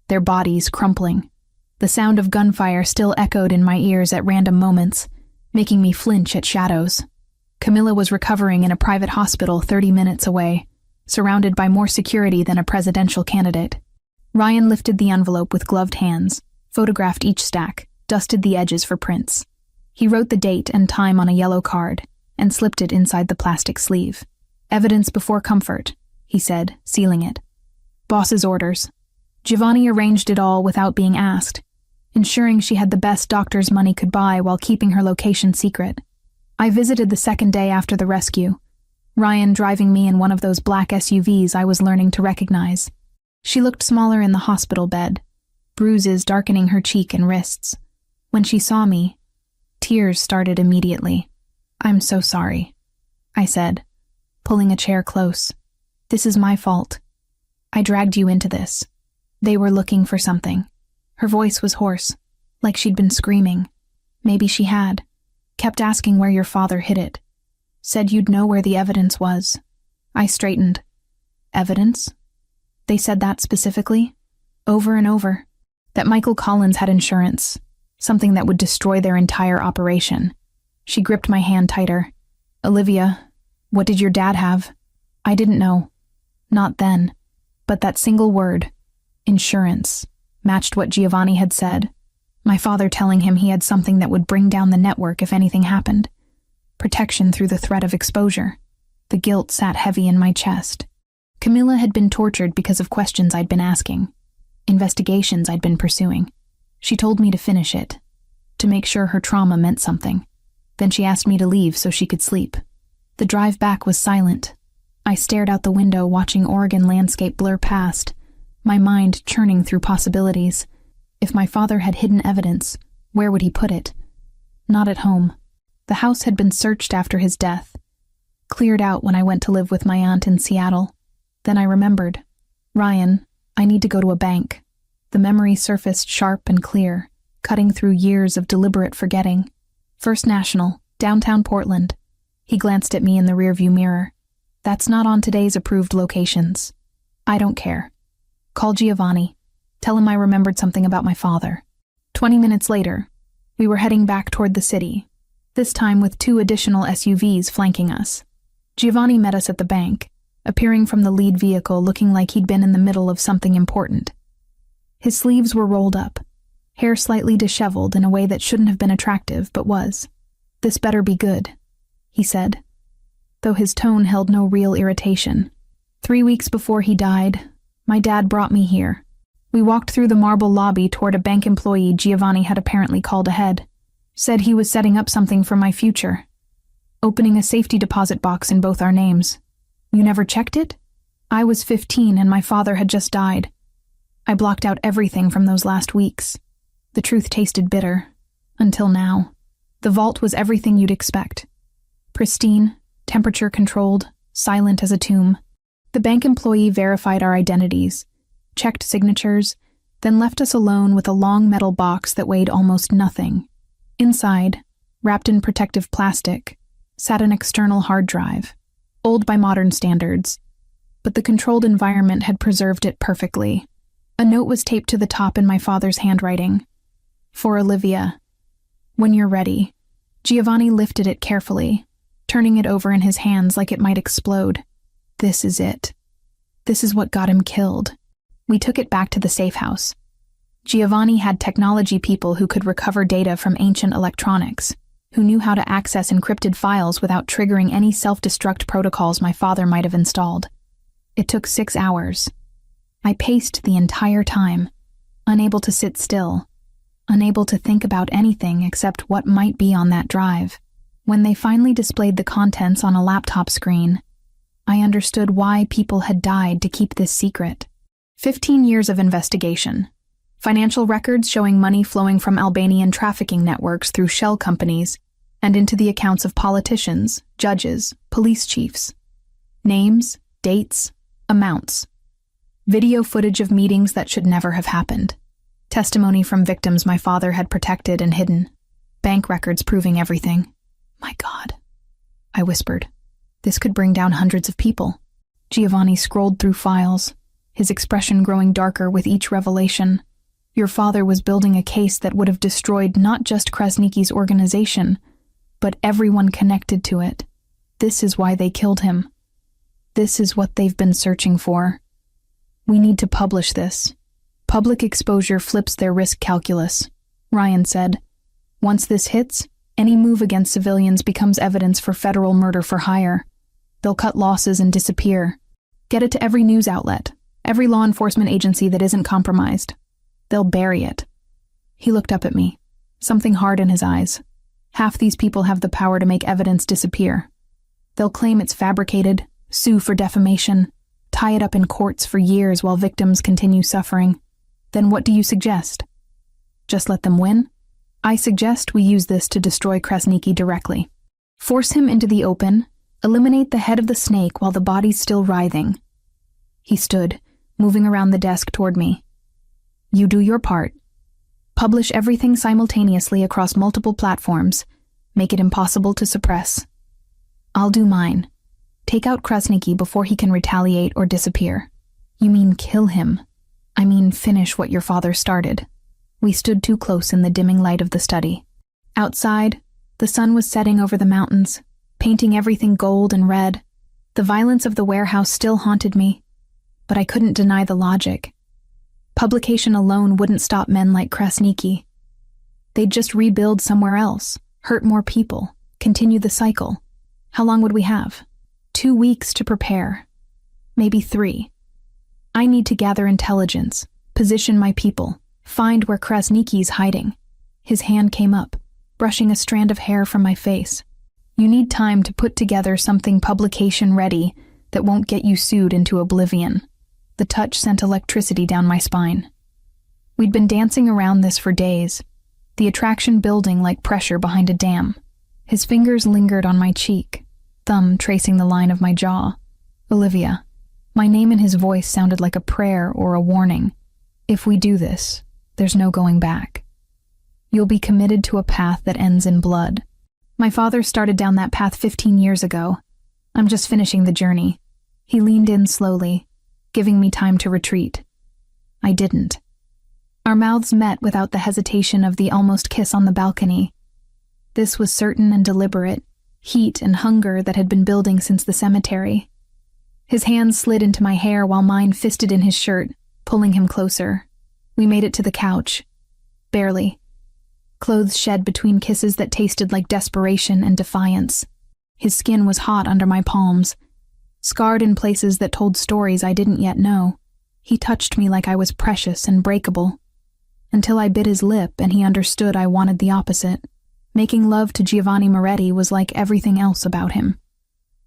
their bodies crumpling. The sound of gunfire still echoed in my ears at random moments, making me flinch at shadows. Camilla was recovering in a private hospital 30 minutes away, surrounded by more security than a presidential candidate. Ryan lifted the envelope with gloved hands, photographed each stack, dusted the edges for prints. He wrote the date and time on a yellow card and slipped it inside the plastic sleeve. "Evidence before comfort," he said, sealing it. "Boss's orders." Giovanni arranged it all without being asked. ensuring she had the best doctor's money could buy while keeping her location secret. I visited the second day after the rescue, Ryan driving me in one of those black SUVs I was learning to recognize. She looked smaller in the hospital bed, bruises darkening her cheek and wrists. When she saw me, tears started immediately. "I'm so sorry," I said, pulling a chair close. "This is my fault. I dragged you into this. They were looking for something." Her voice was hoarse, like she'd been screaming. "Maybe she had. Kept asking where your father hid it. Said you'd know where the evidence was." I straightened. "Evidence?" They said that specifically? Over and over. That Michael Collins had insurance, something that would destroy their entire operation. She gripped my hand tighter. "Olivia, what did your dad have?" I didn't know. Not then. But that single word, insurance, matched what Giovanni had said. My father telling him he had something that would bring down the network if anything happened. Protection through the threat of exposure. The guilt sat heavy in my chest. Camilla had been tortured because of questions I'd been asking, investigations I'd been pursuing. She told me to finish it, to make sure her trauma meant something. Then she asked me to leave so she could sleep. The drive back was silent. I stared out the window, watching Oregon landscape blur past, my mind churning through possibilities. If my father had hidden evidence, where would he put it? Not at home. The house had been searched after his death, cleared out when I went to live with my aunt in Seattle. Then I remembered. "Ryan, I need to go to a bank." The memory surfaced sharp and clear, cutting through years of deliberate forgetting. "First National, downtown Portland." He glanced at me in the rearview mirror. "That's not on today's approved locations." "I don't care. Call Giovanni. Tell him I remembered something about my father." 20 minutes later, we were heading back toward the city, this time with 2 additional SUVs flanking us. Giovanni met us at the bank, appearing from the lead vehicle looking like he'd been in the middle of something important. His sleeves were rolled up, hair slightly disheveled in a way that shouldn't have been attractive but was. "This better be good," he said, though his tone held no real irritation. 3 weeks before he died, my dad brought me here. We walked through the marble lobby toward a bank employee Giovanni had apparently called ahead. Said he was setting up something for my future, opening a safety deposit box in both our names. "You never checked it?" I was 15 and my father had just died. I blocked out everything from those last weeks. The truth tasted bitter. Until now. The vault was everything you'd expect. Pristine, temperature-controlled, silent as a tomb. The bank employee verified our identities, checked signatures, then left us alone with a long metal box that weighed almost nothing. Inside, wrapped in protective plastic, sat an external hard drive, old by modern standards, but the controlled environment had preserved it perfectly. A note was taped to the top in my father's handwriting. "For Olivia. When you're ready." Giovanni lifted it carefully, turning it over in his hands like it might explode. "This is it. This is what got him killed." We took it back to the safe house. Giovanni had technology people who could recover data from ancient electronics, who knew how to access encrypted files without triggering any self-destruct protocols my father might have installed. It took 6 hours. I paced the entire time, unable to sit still, unable to think about anything except what might be on that drive. When they finally displayed the contents on a laptop screen, I understood why people had died to keep this secret. 15 years of investigation. Financial records showing money flowing from Albanian trafficking networks through shell companies and into the accounts of politicians, judges, police chiefs. Names, dates, amounts. Video footage of meetings that should never have happened. Testimony from victims my father had protected and hidden. Bank records proving everything. "My God," I whispered. "This could bring down hundreds of people." Giovanni scrolled through files, his expression growing darker with each revelation. "Your father was building a case that would have destroyed not just Krasniki's organization, but everyone connected to it. This is why they killed him. This is what they've been searching for. We need to publish this. Public exposure flips their risk calculus," Ryan said. "Once this hits, any move against civilians becomes evidence for federal murder for hire. They'll cut losses and disappear. Get it to every news outlet, every law enforcement agency that isn't compromised. They'll bury it." He looked up at me, something hard in his eyes. Half these people have the power to make evidence disappear. They'll claim it's fabricated, sue for defamation, tie it up in courts for years while victims continue suffering. Then what do you suggest? Just let them win? I suggest we use this to destroy Krasniki directly. Force him into the open, eliminate the head of the snake while the body's still writhing. He stood, moving around the desk toward me. You do your part. Publish everything simultaneously across multiple platforms. Make it impossible to suppress. I'll do mine. Take out Krasniki before he can retaliate or disappear. You mean kill him? I mean finish what your father started. We stood too close in the dimming light of the study. Outside, the sun was setting over the mountains, painting everything gold and red. The violence of the warehouse still haunted me, but I couldn't deny the logic. Publication alone wouldn't stop men like Krasniki. They'd just rebuild somewhere else, hurt more people, continue the cycle. How long would we have? 2 weeks to prepare. Maybe 3. I need to gather intelligence, position my people, find where Krasniki's hiding. His hand came up, brushing a strand of hair from my face. You need time to put together something publication ready that won't get you sued into oblivion. The touch sent electricity down my spine. We'd been dancing around this for days, the attraction building like pressure behind a dam. His fingers lingered on my cheek, thumb tracing the line of my jaw. Olivia. My name in his voice sounded like a prayer or a warning. If we do this, there's no going back. You'll be committed to a path that ends in blood. My father started down that path 15 years ago. I'm just finishing the journey. He leaned in slowly, giving me time to retreat. I didn't. Our mouths met without the hesitation of the almost kiss on the balcony. This was certain and deliberate, heat and hunger that had been building since the cemetery. His hands slid into my hair while mine fisted in his shirt, pulling him closer. We made it to the couch. Barely. Clothes shed between kisses that tasted like desperation and defiance. His skin was hot under my palms, scarred in places that told stories I didn't yet know. He touched me like I was precious and breakable, until I bit his lip and he understood I wanted the opposite. Making love to Giovanni Moretti was like everything else about him.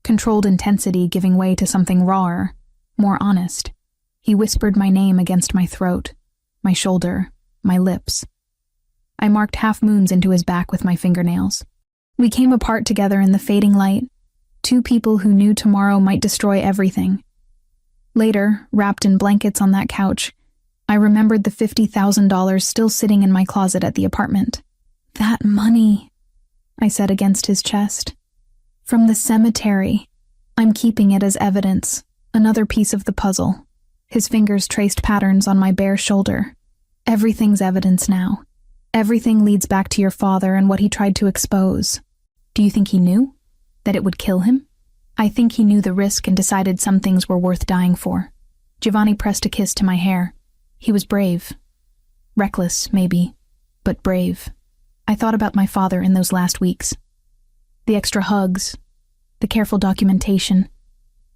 Controlled intensity giving way to something rawer, more honest. He whispered my name against my throat, my shoulder, my lips. I marked half moons into his back with my fingernails. We came apart together in the fading light, 2 people who knew tomorrow might destroy everything. Later, wrapped in blankets on that couch, I remembered the $50,000 still sitting in my closet at the apartment. That money, I said against his chest. From the cemetery. I'm keeping it as evidence, another piece of the puzzle. His fingers traced patterns on my bare shoulder. Everything's evidence now. Everything leads back to your father and what he tried to expose. Do you think he knew? That it would kill him? I think he knew the risk and decided some things were worth dying for. Giovanni pressed a kiss to my hair. He was brave. Reckless, maybe, but brave. I thought about my father in those last weeks. The extra hugs, the careful documentation,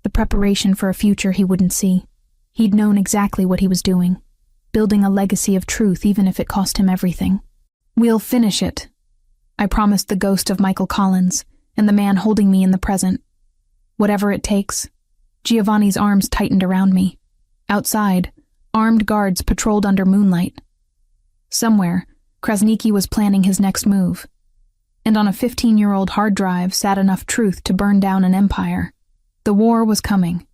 the preparation for a future he wouldn't see. He'd known exactly what he was doing, building a legacy of truth even if it cost him everything. We'll finish it, I promised the ghost of Michael Collins and the man holding me in the present. Whatever it takes. Giovanni's arms tightened around me. Outside, armed guards patrolled under moonlight. Somewhere, Krasniki was planning his next move. And on a 15-year-old hard drive sat enough truth to burn down an empire. The war was coming.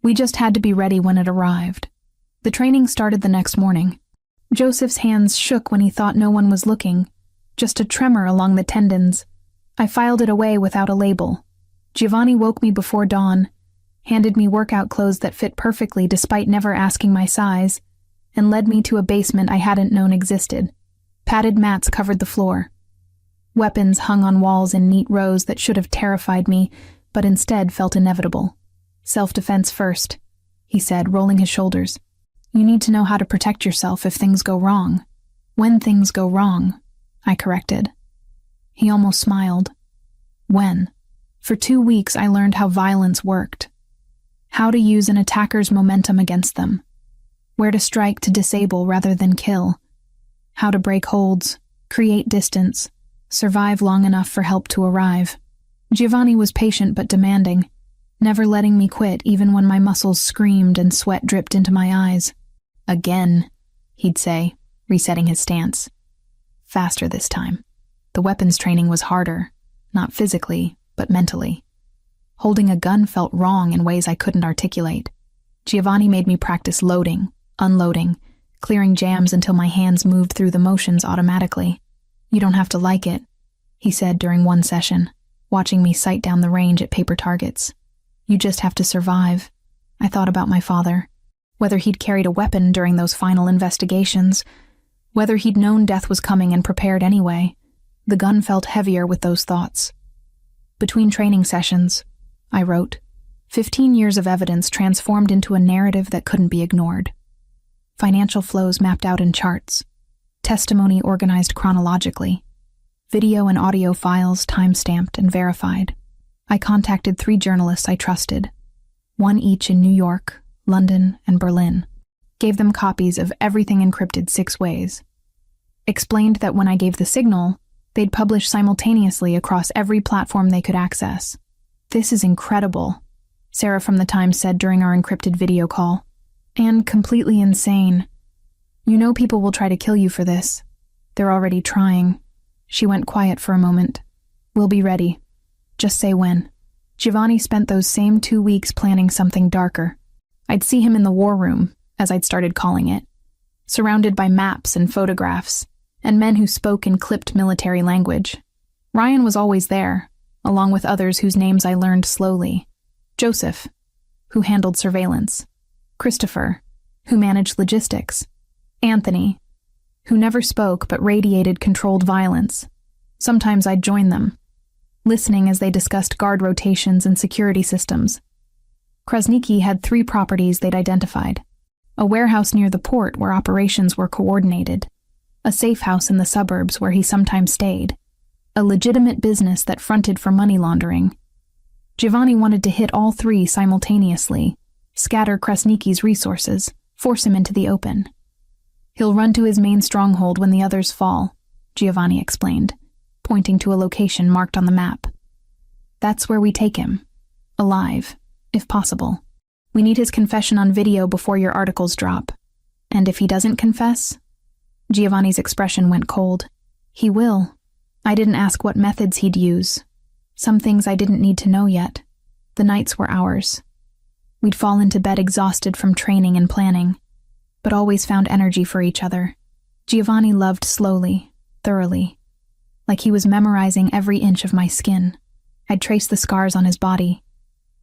We just had to be ready when it arrived. The training started the next morning. Joseph's hands shook when he thought no one was looking, just a tremor along the tendons. I filed it away without a label. Giovanni woke me before dawn, handed me workout clothes that fit perfectly despite never asking my size, and led me to a basement I hadn't known existed. Padded mats covered the floor. Weapons hung on walls in neat rows that should have terrified me, but instead felt inevitable. Self-defense first, he said, rolling his shoulders. You need to know how to protect yourself if things go wrong. When things go wrong, I corrected. He almost smiled. When? For 2 weeks I learned how violence worked. How to use an attacker's momentum against them. Where to strike to disable rather than kill. How to break holds, create distance, survive long enough for help to arrive. Giovanni was patient but demanding, never letting me quit even when my muscles screamed and sweat dripped into my eyes. Again, he'd say, resetting his stance. Faster this time. The weapons training was harder, not physically, but mentally. Holding a gun felt wrong in ways I couldn't articulate. Giovanni made me practice loading, unloading, clearing jams until my hands moved through the motions automatically. You don't have to like it, he said during one session, watching me sight down the range at paper targets. You just have to survive. I thought about my father, whether he'd carried a weapon during those final investigations, whether he'd known death was coming and prepared anyway. The gun felt heavier with those thoughts. Between training sessions, I wrote, 15 years of evidence transformed into a narrative that couldn't be ignored. Financial flows mapped out in charts, testimony organized chronologically, video and audio files time-stamped and verified. I contacted 3 journalists I trusted, one each in New York, London, and Berlin. Gave them copies of everything encrypted 6 ways. Explained that when I gave the signal, they'd publish simultaneously across every platform they could access. This is incredible, Sarah from the Times said during our encrypted video call. And completely insane. You know people will try to kill you for this. They're already trying. She went quiet for a moment. We'll be ready. Just say when. Giovanni spent those same 2 weeks planning something darker. I'd see him in the war room, as I'd started calling it, surrounded by maps and photographs, and men who spoke in clipped military language. Ryan was always there, along with others whose names I learned slowly. Joseph, who handled surveillance. Christopher, who managed logistics. Anthony, who never spoke but radiated controlled violence. Sometimes I'd join them, listening as they discussed guard rotations and security systems. Krasniki had 3 properties they'd identified. A warehouse near the port where operations were coordinated. A safe house in the suburbs where he sometimes stayed. A legitimate business that fronted for money laundering. Giovanni wanted to hit all 3 simultaneously, scatter Krasniki's resources, force him into the open. He'll run to his main stronghold when the others fall, Giovanni explained, pointing to a location marked on the map. That's where we take him. Alive, if possible. We need his confession on video before your articles drop. And if he doesn't confess? Giovanni's expression went cold. He will. I didn't ask what methods he'd use. Some things I didn't need to know yet. The nights were ours. We'd fall into bed exhausted from training and planning, but always found energy for each other. Giovanni loved slowly, thoroughly, like he was memorizing every inch of my skin. I'd trace the scars on his body,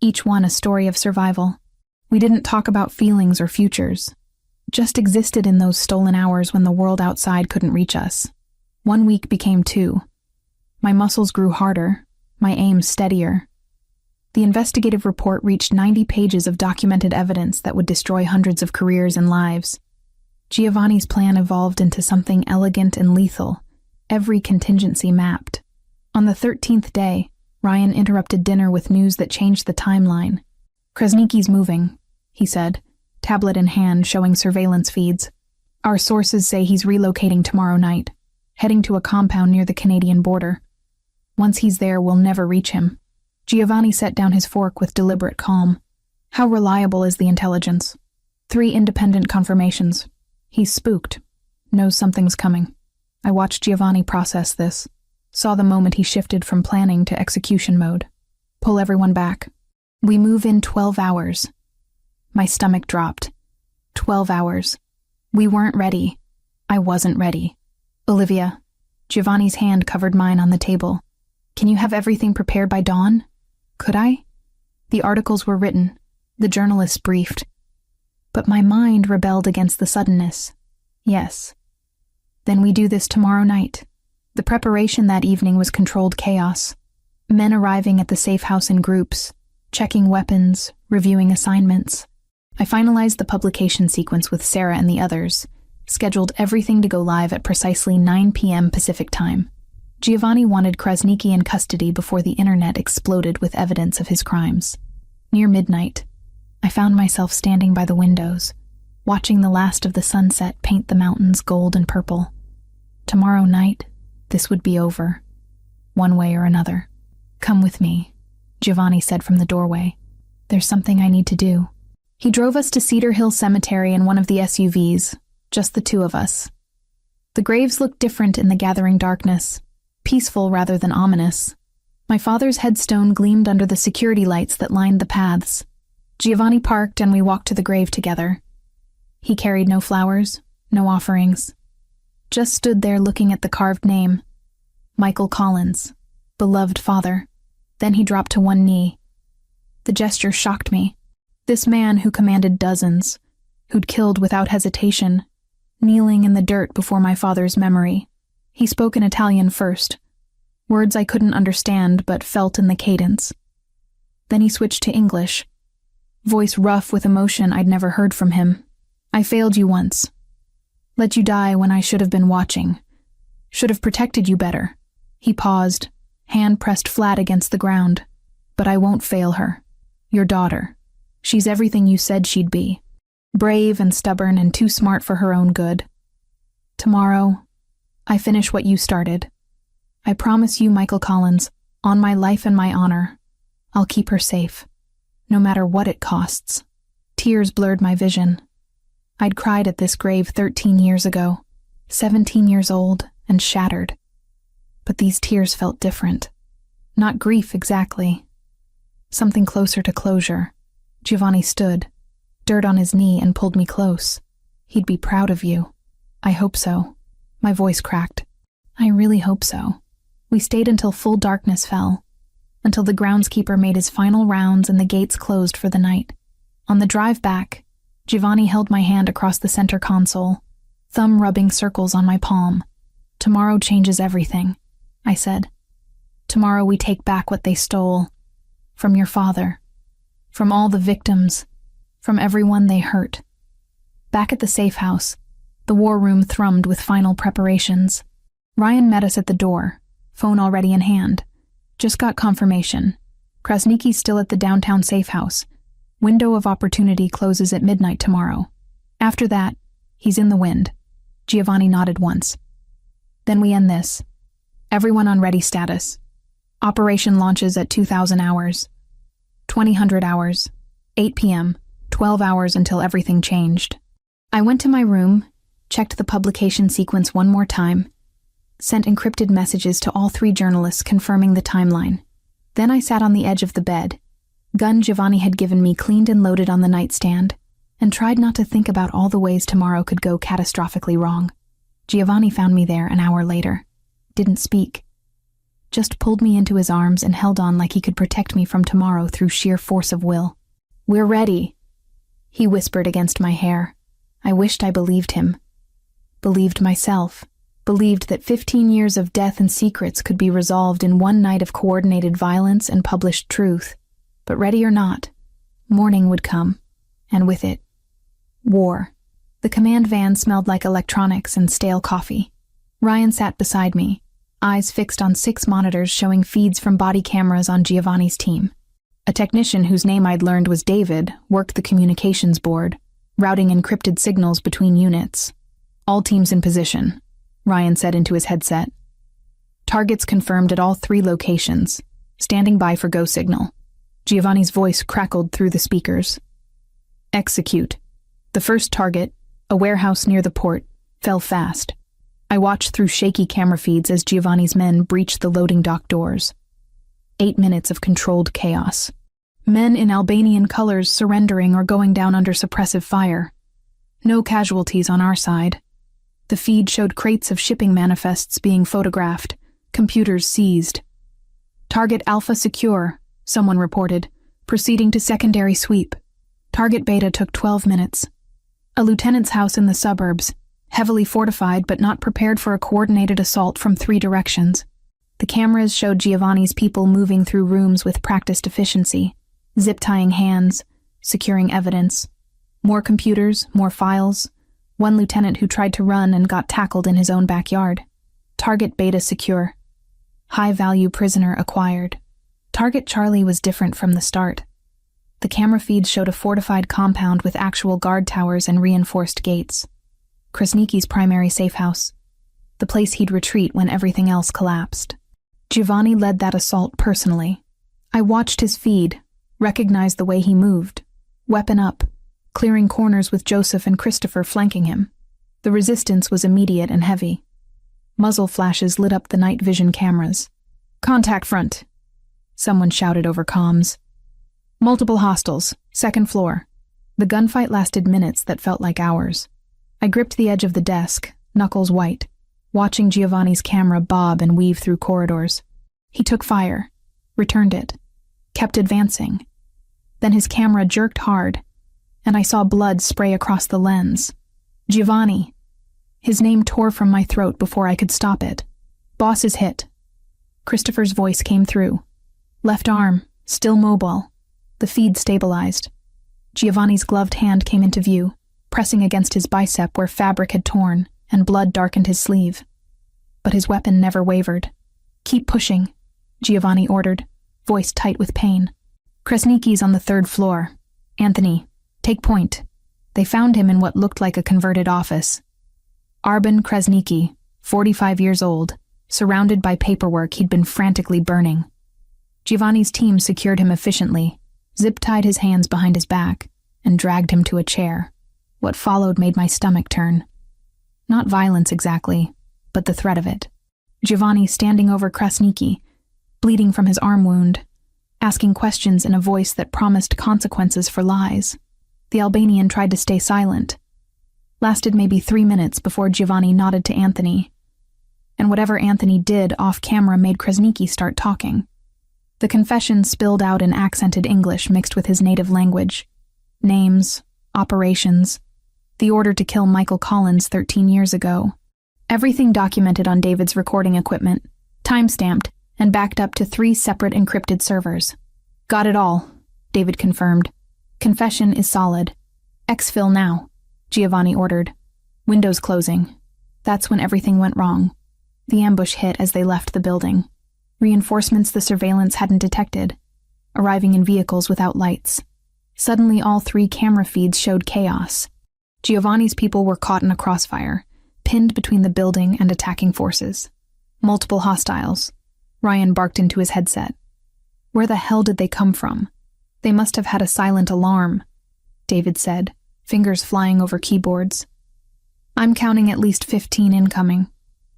each one a story of survival. We didn't talk about feelings or futures, just existed in those stolen hours when the world outside couldn't reach us. 1 week became 2. My muscles grew harder, my aim steadier. The investigative report reached 90 pages of documented evidence that would destroy hundreds of careers and lives. Giovanni's plan evolved into something elegant and lethal, every contingency mapped. On the 13th day, Ryan interrupted dinner with news that changed the timeline. Krasniki's moving, he said, tablet in hand showing surveillance feeds. Our sources say he's relocating tomorrow night, heading to a compound near the Canadian border. Once he's there, we'll never reach him. Giovanni set down his fork with deliberate calm. How reliable is the intelligence? 3 independent confirmations. He's spooked. Knows something's coming. I watched Giovanni process this. Saw the moment he shifted from planning to execution mode. Pull everyone back. We move in 12 hours. My stomach dropped. 12 hours. We weren't ready. I wasn't ready. Olivia. Giovanni's hand covered mine on the table. Can you have everything prepared by dawn? Could I? The articles were written, the journalists briefed. But my mind rebelled against the suddenness. Yes. Then we do this tomorrow night. The preparation that evening was controlled chaos. Men arriving at the safe house in groups, checking weapons, reviewing assignments. I finalized the publication sequence with Sarah and the others, scheduled everything to go live at precisely 9 p.m. Pacific time. Giovanni wanted Krasniki in custody before the internet exploded with evidence of his crimes. Near midnight, I found myself standing by the windows, watching the last of the sunset paint the mountains gold and purple. Tomorrow night, this would be over, one way or another. Come with me, Giovanni said from the doorway. There's something I need to do. He drove us to Cedar Hill Cemetery in one of the SUVs, just the two of us. The graves looked different in the gathering darkness, peaceful rather than ominous. My father's headstone gleamed under the security lights that lined the paths. Giovanni parked and we walked to the grave together. He carried no flowers, no offerings. Just stood there looking at the carved name, Michael Collins, beloved father. Then he dropped to one knee. The gesture shocked me. This man who commanded dozens, who'd killed without hesitation, kneeling in the dirt before my father's memory. He spoke in Italian first, words I couldn't understand but felt in the cadence. Then he switched to English, voice rough with emotion I'd never heard from him. I failed you once. Let you die when I should have been watching. Should have protected you better. He paused, hand pressed flat against the ground. But I won't fail her. Your daughter. She's everything you said she'd be. Brave and stubborn and too smart for her own good. Tomorrow, I finish what you started. I promise you, Michael Collins, on my life and my honor, I'll keep her safe, no matter what it costs. Tears blurred my vision. I'd cried at this grave 13 years ago, 17 years old and shattered. But these tears felt different. Not grief exactly. Something closer to closure. Giovanni stood, dirt on his knee, and pulled me close. He'd be proud of you. I hope so. My voice cracked. I really hope so. We stayed until full darkness fell, until the groundskeeper made his final rounds and the gates closed for the night. On the drive back, Giovanni held my hand across the center console, thumb rubbing circles on my palm. Tomorrow changes everything, I said. Tomorrow we take back what they stole. From your father. From all the victims. From everyone they hurt. Back at the safe house, the war room thrummed with final preparations. Ryan met us at the door, phone already in hand. Just got confirmation. Krasniki's still at the downtown safe house. Window of opportunity closes at midnight tomorrow. After that, he's in the wind. Giovanni nodded once. Then we end this. Everyone on ready status. Operation launches at 2000 hours. 2000 hours. 8 p.m. 12 hours until everything changed. I went to my room, checked the publication sequence one more time, sent encrypted messages to all 3 journalists confirming the timeline. Then I sat on the edge of the bed, gun Giovanni had given me cleaned and loaded on the nightstand, and tried not to think about all the ways tomorrow could go catastrophically wrong. Giovanni found me there an hour later. Didn't speak. Just pulled me into his arms and held on like he could protect me from tomorrow through sheer force of will. We're ready, he whispered against my hair. I wished I believed him. Believed myself. Believed that 15 years of death and secrets could be resolved in one night of coordinated violence and published truth. But ready or not, morning would come, and with it, war. The command van smelled like electronics and stale coffee. Ryan sat beside me, eyes fixed on 6 monitors showing feeds from body cameras on Giovanni's team. A technician whose name I'd learned was David worked the communications board, routing encrypted signals between units. All teams in position, Ryan said into his headset. Targets confirmed at all 3 locations, standing by for go signal. Giovanni's voice crackled through the speakers. Execute. The first target, a warehouse near the port, fell fast. I watched through shaky camera feeds as Giovanni's men breached the loading dock doors. 8 minutes of controlled chaos. Men in Albanian colors surrendering or going down under suppressive fire. No casualties on our side. The feed showed crates of shipping manifests being photographed, computers seized. Target Alpha secure, someone reported, proceeding to secondary sweep. Target Beta took 12 minutes. A lieutenant's house in the suburbs, heavily fortified but not prepared for a coordinated assault from 3 directions. The cameras showed Giovanni's people moving through rooms with practiced efficiency, zip-tying hands, securing evidence. More computers, more files. One lieutenant who tried to run and got tackled in his own backyard. Target Beta secure. High-value prisoner acquired. Target Charlie was different from the start. The camera feeds showed a fortified compound with actual guard towers and reinforced gates. Krasniki's primary safe house. the place he'd retreat when everything else collapsed. Giovanni led that assault personally. I watched his feed, recognized the way he moved, weapon up, clearing corners with Joseph and Christopher flanking him. The resistance was immediate and heavy. Muzzle flashes lit up the night vision cameras. "Contact front," someone shouted over comms. "Multiple hostiles, second floor." The gunfight lasted minutes that felt like hours. I gripped the edge of the desk, knuckles white, watching Giovanni's camera bob and weave through corridors. He took fire, returned it, kept advancing. Then his camera jerked hard, and I saw blood spray across the lens. Giovanni. His name tore from my throat before I could stop it. "Boss is hit." Christopher's voice came through. Left arm, still mobile. The feed stabilized. Giovanni's gloved hand came into view, pressing against his bicep where fabric had torn and blood darkened his sleeve. But his weapon never wavered. "Keep pushing," Giovanni ordered, voice tight with pain. "Kresnicki's on the 3rd floor. Anthony, take point." They found him in what looked like a converted office. Arben Kresnicki, 45 years old, surrounded by paperwork he'd been frantically burning. Giovanni's team secured him efficiently, zip-tied his hands behind his back, and dragged him to a chair. What followed made my stomach turn. Not violence exactly, but the threat of it. Giovanni standing over Kresnicki, bleeding from his arm wound, asking questions in a voice that promised consequences for lies. The Albanian tried to stay silent. Lasted maybe 3 minutes before Giovanni nodded to Anthony. And whatever Anthony did off-camera made Kresnicki start talking. The confession spilled out in accented English mixed with his native language. Names, operations, the order to kill Michael Collins 13 years ago. Everything documented on David's recording equipment, time-stamped, and backed up to 3 separate encrypted servers. "Got it all," David confirmed. "Confession is solid. Exfil now," Giovanni ordered. Windows closing. That's when everything went wrong. The ambush hit as they left the building. Reinforcements the surveillance hadn't detected, arriving in vehicles without lights. Suddenly all 3 camera feeds showed chaos. Giovanni's people were caught in a crossfire, pinned between the building and attacking forces. Multiple hostiles. Ryan barked into his headset. Where the hell did they come from? They must have had a silent alarm, David said, fingers flying over keyboards. "I'm counting at least 15 incoming.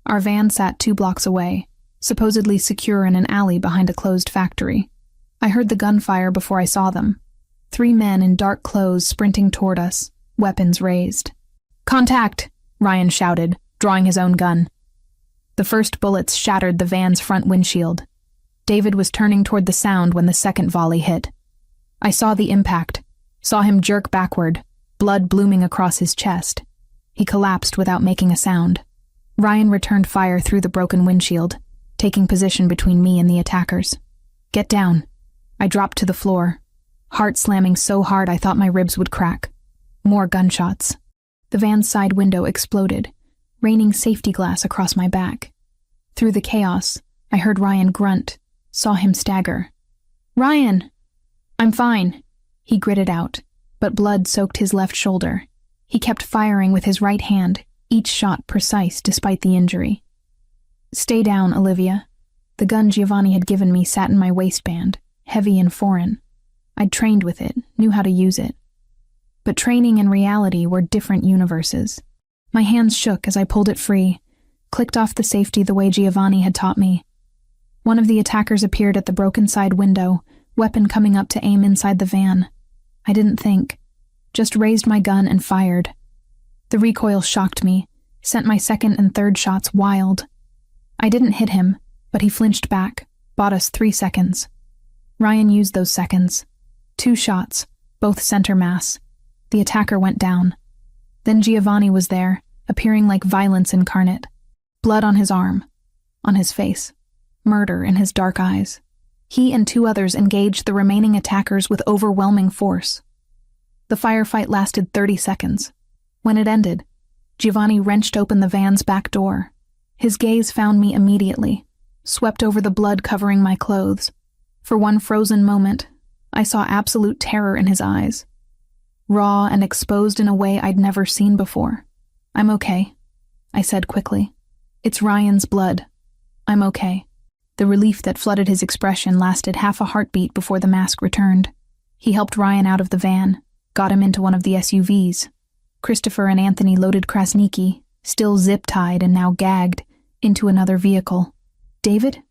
Our van sat 2 blocks away, supposedly secure in an alley behind a closed factory. I heard the gunfire before I saw them. 3 men in dark clothes sprinting toward us, weapons raised. "Contact!" Ryan shouted, drawing his own gun. The first bullets shattered the van's front windshield. David was turning toward the sound when the second volley hit. I saw the impact, saw him jerk backward, blood blooming across his chest. He collapsed without making a sound. Ryan returned fire through the broken windshield, taking position between me and the attackers. "Get down." I dropped to the floor, heart slamming so hard I thought my ribs would crack. More gunshots. The van's side window exploded, raining safety glass across my back. Through the chaos, I heard Ryan grunt, saw him stagger. "Ryan!" "I'm fine," he gritted out, but blood soaked his left shoulder. He kept firing with his right hand, each shot precise despite the injury. "Stay down, Olivia." The gun Giovanni had given me sat in my waistband, heavy and foreign. I'd trained with it, knew how to use it. But training and reality were different universes. My hands shook as I pulled it free, clicked off the safety the way Giovanni had taught me. One of the attackers appeared at the broken side window, weapon coming up to aim inside the van. I didn't think, just raised my gun and fired. The recoil shocked me, sent my second and third shots wild. I didn't hit him, but he flinched back, bought us 3 seconds. Ryan used those seconds. 2 shots, both center mass. The attacker went down. Then Giovanni was there, appearing like violence incarnate. Blood on his arm, on his face, murder in his dark eyes. He and 2 others engaged the remaining attackers with overwhelming force. The firefight lasted 30 seconds. When it ended, Giovanni wrenched open the van's back door. His gaze found me immediately, swept over the blood covering my clothes. For one frozen moment, I saw absolute terror in his eyes. Raw and exposed in a way I'd never seen before. "I'm okay," I said quickly. It's Ryan's blood. I'm okay. The relief that flooded his expression lasted half a heartbeat before the mask returned. He helped Ryan out of the van, got him into one of the SUVs. Christopher and Anthony loaded Krasniki, still zip-tied and now gagged, into another vehicle. "David?"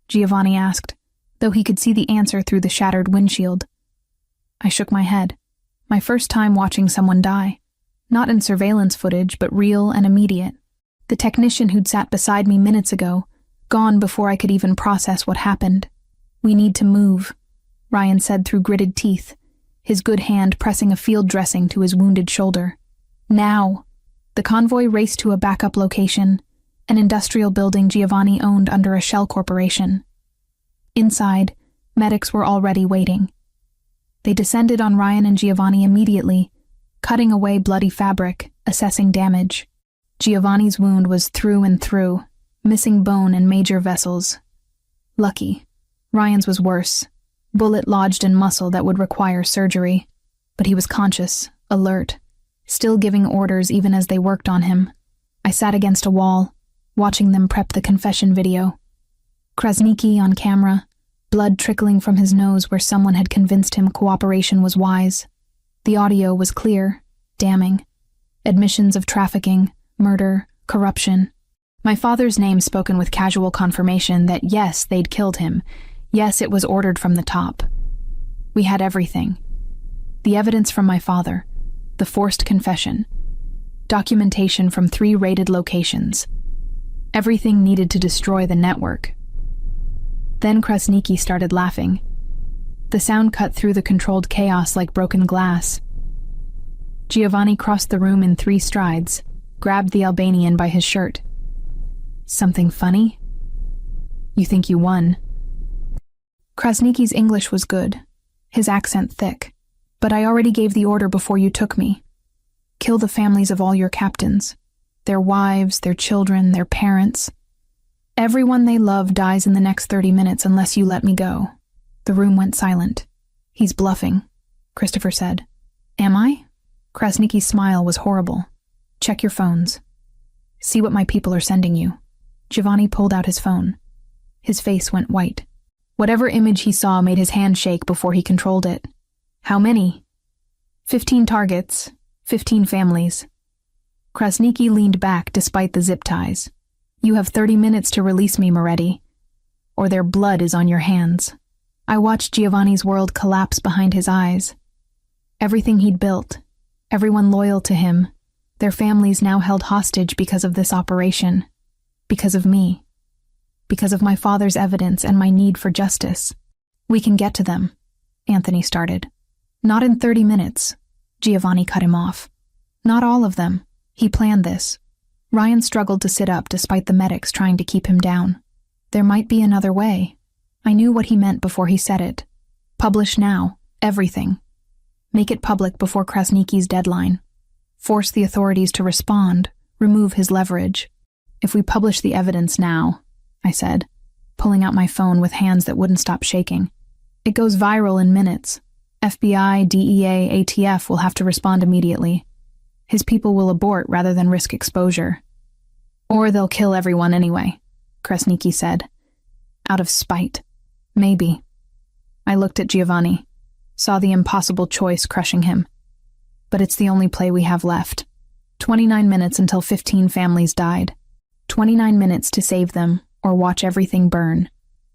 Giovanni asked, though he could see the answer through the shattered windshield. I shook my head. My first time watching someone die. Not in surveillance footage, but real and immediate. The technician who'd sat beside me minutes ago, gone before I could even process what happened. "We need to move," Ryan said through gritted teeth, his good hand pressing a field dressing to his wounded shoulder. "Now!" The convoy raced to a backup location, an industrial building Giovanni owned under a shell corporation. Inside, medics were already waiting. They descended on Ryan and Giovanni immediately, cutting away bloody fabric, assessing damage. Giovanni's wound was through and through, missing bone and major vessels. Lucky. Ryan's was worse. Bullet lodged in muscle that would require surgery. But he was conscious, alert, still giving orders even as they worked on him. I sat against a wall, watching them prep the confession video. Krasniki on camera, blood trickling from his nose where someone had convinced him cooperation was wise. The audio was clear, damning. Admissions of trafficking, murder, corruption. My father's name spoken with casual confirmation that yes, they'd killed him. Yes, it was ordered from the top. We had everything. The evidence from my father, the forced confession, documentation from 3 raided locations. Everything needed to destroy the network. Then Krasniki started laughing. The sound cut through the controlled chaos like broken glass. Giovanni crossed the room in 3 strides, grabbed the Albanian by his shirt. "Something funny? You think you won?" Krasniki's English was good, his accent thick. "But I already gave the order before you took me. Kill the families of all your captains. Their wives, their children, their parents. Everyone they love dies in the next 30 minutes unless you let me go." The room went silent. "He's bluffing," Christopher said. "Am I?" Krasniki's smile was horrible. "Check your phones. See what my people are sending you." Giovanni pulled out his phone. His face went white. Whatever image he saw made his hand shake before he controlled it. "How many?" 15 targets, 15 families. Krasniki leaned back despite the zip ties. "You have 30 minutes to release me, Moretti, or their blood is on your hands." I watched Giovanni's world collapse behind his eyes. Everything he'd built, everyone loyal to him, their families now held hostage because of this operation. Because of me. Because of my father's evidence and my need for justice. "We can get to them," Anthony started. "Not in 30 minutes, Giovanni cut him off. "Not all of them. He planned this." Ryan struggled to sit up despite the medics trying to keep him down. There might be another way. I knew what he meant before he said it. Publish now, everything. Make it public before Krasniki's deadline. Force the authorities to respond, remove his leverage. "If we publish the evidence now," I said, pulling out my phone with hands that wouldn't stop shaking, "it goes viral in minutes. FBI, DEA, ATF will have to respond immediately. His people will abort rather than risk exposure. Or they'll kill everyone anyway," Krasniki said. "Out of spite. Maybe." I looked at Giovanni, saw the impossible choice crushing him. But it's the only play we have left. 29 minutes until 15 families died. 29 minutes to save them, or watch everything burn.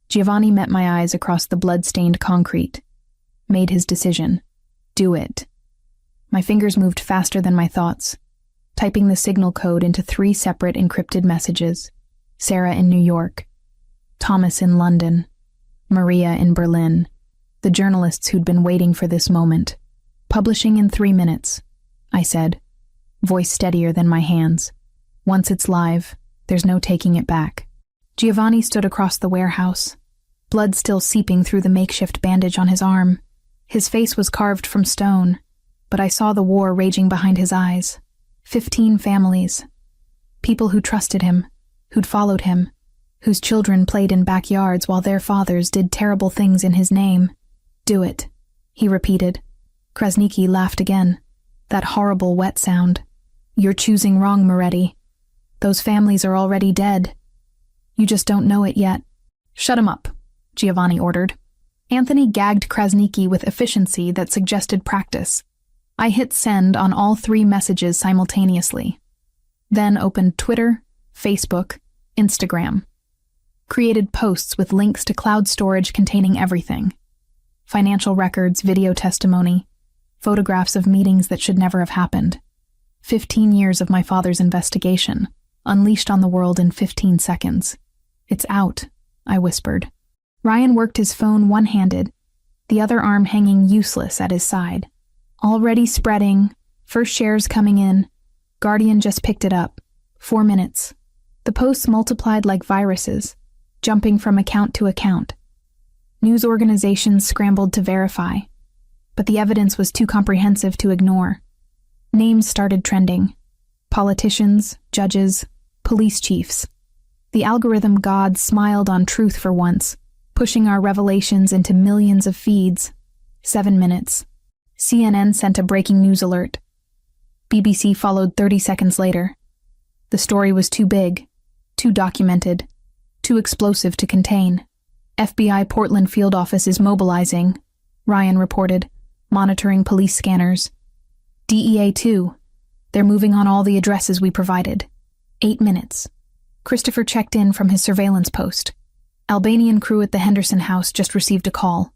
Giovanni met my eyes across the blood-stained concrete. Made his decision. Do it. My fingers moved faster than my thoughts, typing the signal code into 3 separate encrypted messages. Sarah in New York. Thomas in London. Maria in Berlin. The journalists who'd been waiting for this moment. "Publishing in 3 minutes," I said, voice steadier than my hands. "Once it's live, there's no taking it back." Giovanni stood across the warehouse, blood still seeping through the makeshift bandage on his arm. His face was carved from stone, but I saw the war raging behind his eyes. 15 families. People who trusted him, who'd followed him, whose children played in backyards while their fathers did terrible things in his name. "Do it," he repeated. Krasniki laughed again. That horrible wet sound. "You're choosing wrong, Moretti." Those families are already dead. You just don't know it yet. Shut him up, Giovanni ordered. Anthony gagged Krasniqi with efficiency that suggested practice. I hit send on all 3 messages simultaneously. Then opened Twitter, Facebook, Instagram. Created posts with links to cloud storage containing everything. Financial records, video testimony, photographs of meetings that should never have happened. 15 years of my father's investigation, unleashed on the world in 15 seconds. It's out, I whispered. Ryan worked his phone one-handed, the other arm hanging useless at his side. Already spreading, first shares coming in. Guardian just picked it up. 4 minutes. The posts multiplied like viruses, jumping from account to account. News organizations scrambled to verify, but the evidence was too comprehensive to ignore. Names started trending. Politicians, judges, police chiefs. The algorithm gods smiled on truth for once, pushing our revelations into millions of feeds. 7 minutes. CNN sent a breaking news alert. BBC followed 30 seconds later. The story was too big, too documented, too explosive to contain. FBI Portland field office is mobilizing, Ryan reported, monitoring police scanners. DEA too. They're moving on all the addresses we provided. 8 minutes. Christopher checked in from his surveillance post. Albanian crew at the Henderson house just received a call.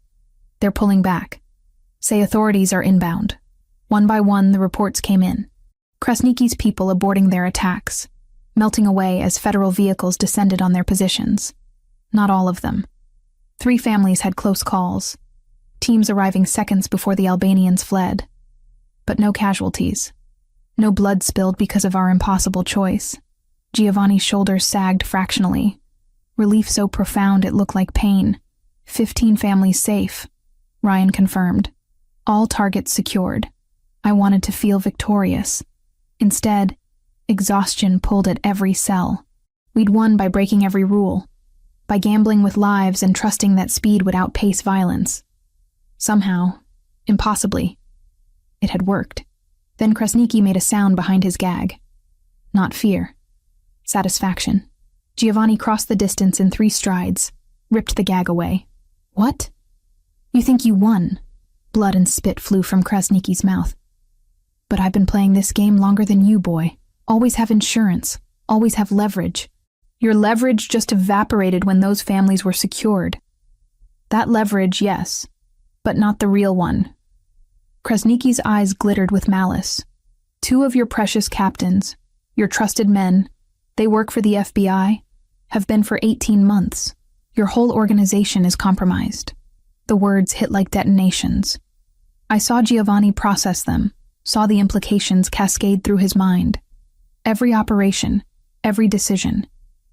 They're pulling back. Say authorities are inbound. One by one, the reports came in. Krasniqi's people aborting their attacks, melting away as federal vehicles descended on their positions. Not all of them. 3 families had close calls, teams arriving seconds before the Albanians fled. But no casualties. No blood spilled because of our impossible choice. Giovanni's shoulders sagged fractionally. Relief so profound it looked like pain. 15 families safe, Ryan confirmed. All targets secured. I wanted to feel victorious. Instead, exhaustion pulled at every cell. We'd won by breaking every rule, by gambling with lives and trusting that speed would outpace violence. Somehow, impossibly, it had worked. Then Krasniqi made a sound behind his gag. Not fear. Satisfaction. Giovanni crossed the distance in 3 strides, ripped the gag away. What? You think you won? Blood and spit flew from Krasniqi's mouth. But I've been playing this game longer than you, boy. Always have insurance. Always have leverage. Your leverage just evaporated when those families were secured. That leverage, yes, but not the real one. Krasniqi's eyes glittered with malice. 2 of your precious captains, your trusted men, they work for the FBI, have been for 18 months. Your whole organization is compromised. The words hit like detonations. I saw Giovanni process them, saw the implications cascade through his mind. Every operation, every decision,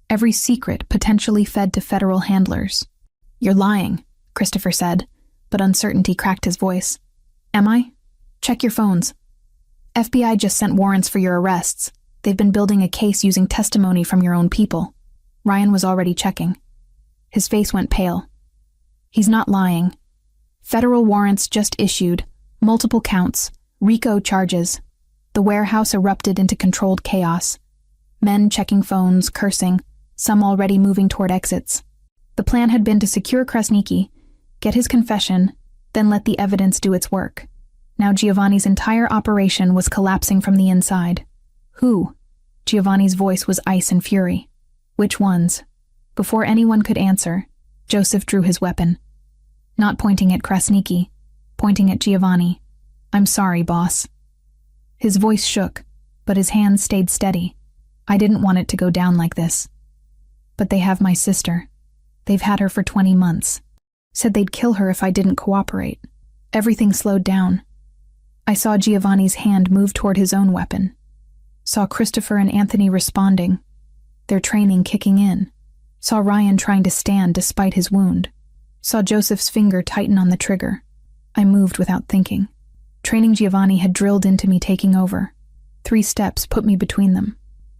every secret potentially fed to federal handlers. You're lying, Christopher said, but uncertainty cracked his voice. Am I? Check your phones. FBI just sent warrants for your arrests. They've been building a case using testimony from your own people. Ryan was already checking. His face went pale. He's not lying. Federal warrants just issued, multiple counts, RICO charges. The warehouse erupted into controlled chaos. Men checking phones, cursing, some already moving toward exits. The plan had been to secure Krasniqi, get his confession, then let the evidence do its work. Now Giovanni's entire operation was collapsing from the inside. Who? Giovanni's voice was ice and fury. Which ones? Before anyone could answer, Joseph drew his weapon. Not pointing at Krasniqi, pointing at Giovanni. I'm sorry, boss. His voice shook, but his hands stayed steady. I didn't want it to go down like this. But they have my sister. They've had her for 20 months. Said they'd kill her if I didn't cooperate. Everything slowed down. I saw Giovanni's hand move toward his own weapon. Saw Christopher and Anthony responding, their training kicking in. Saw Ryan trying to stand despite his wound. Saw Joseph's finger tighten on the trigger. I moved without thinking. Training Giovanni had drilled into me taking over. 3 steps put me between them.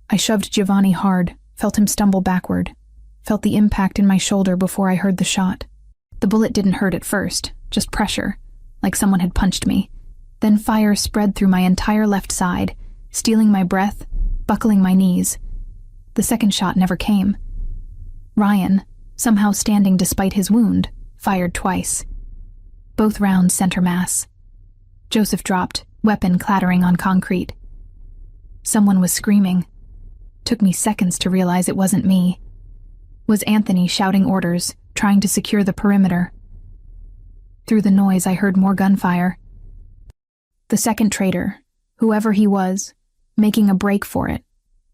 I shoved Giovanni hard, felt him stumble backward, felt the impact in my shoulder before I heard the shot. The bullet didn't hurt at first, just pressure, like someone had punched me. Then fire spread through my entire left side, stealing my breath, buckling my knees. The second shot never came. Ryan, somehow standing despite his wound, fired twice. Both rounds center mass. Joseph dropped, weapon clattering on concrete. Someone was screaming. Took me seconds to realize it wasn't me. Was Anthony shouting orders, trying to secure the perimeter. Through the noise, I heard more gunfire. The second traitor, whoever he was, making a break for it.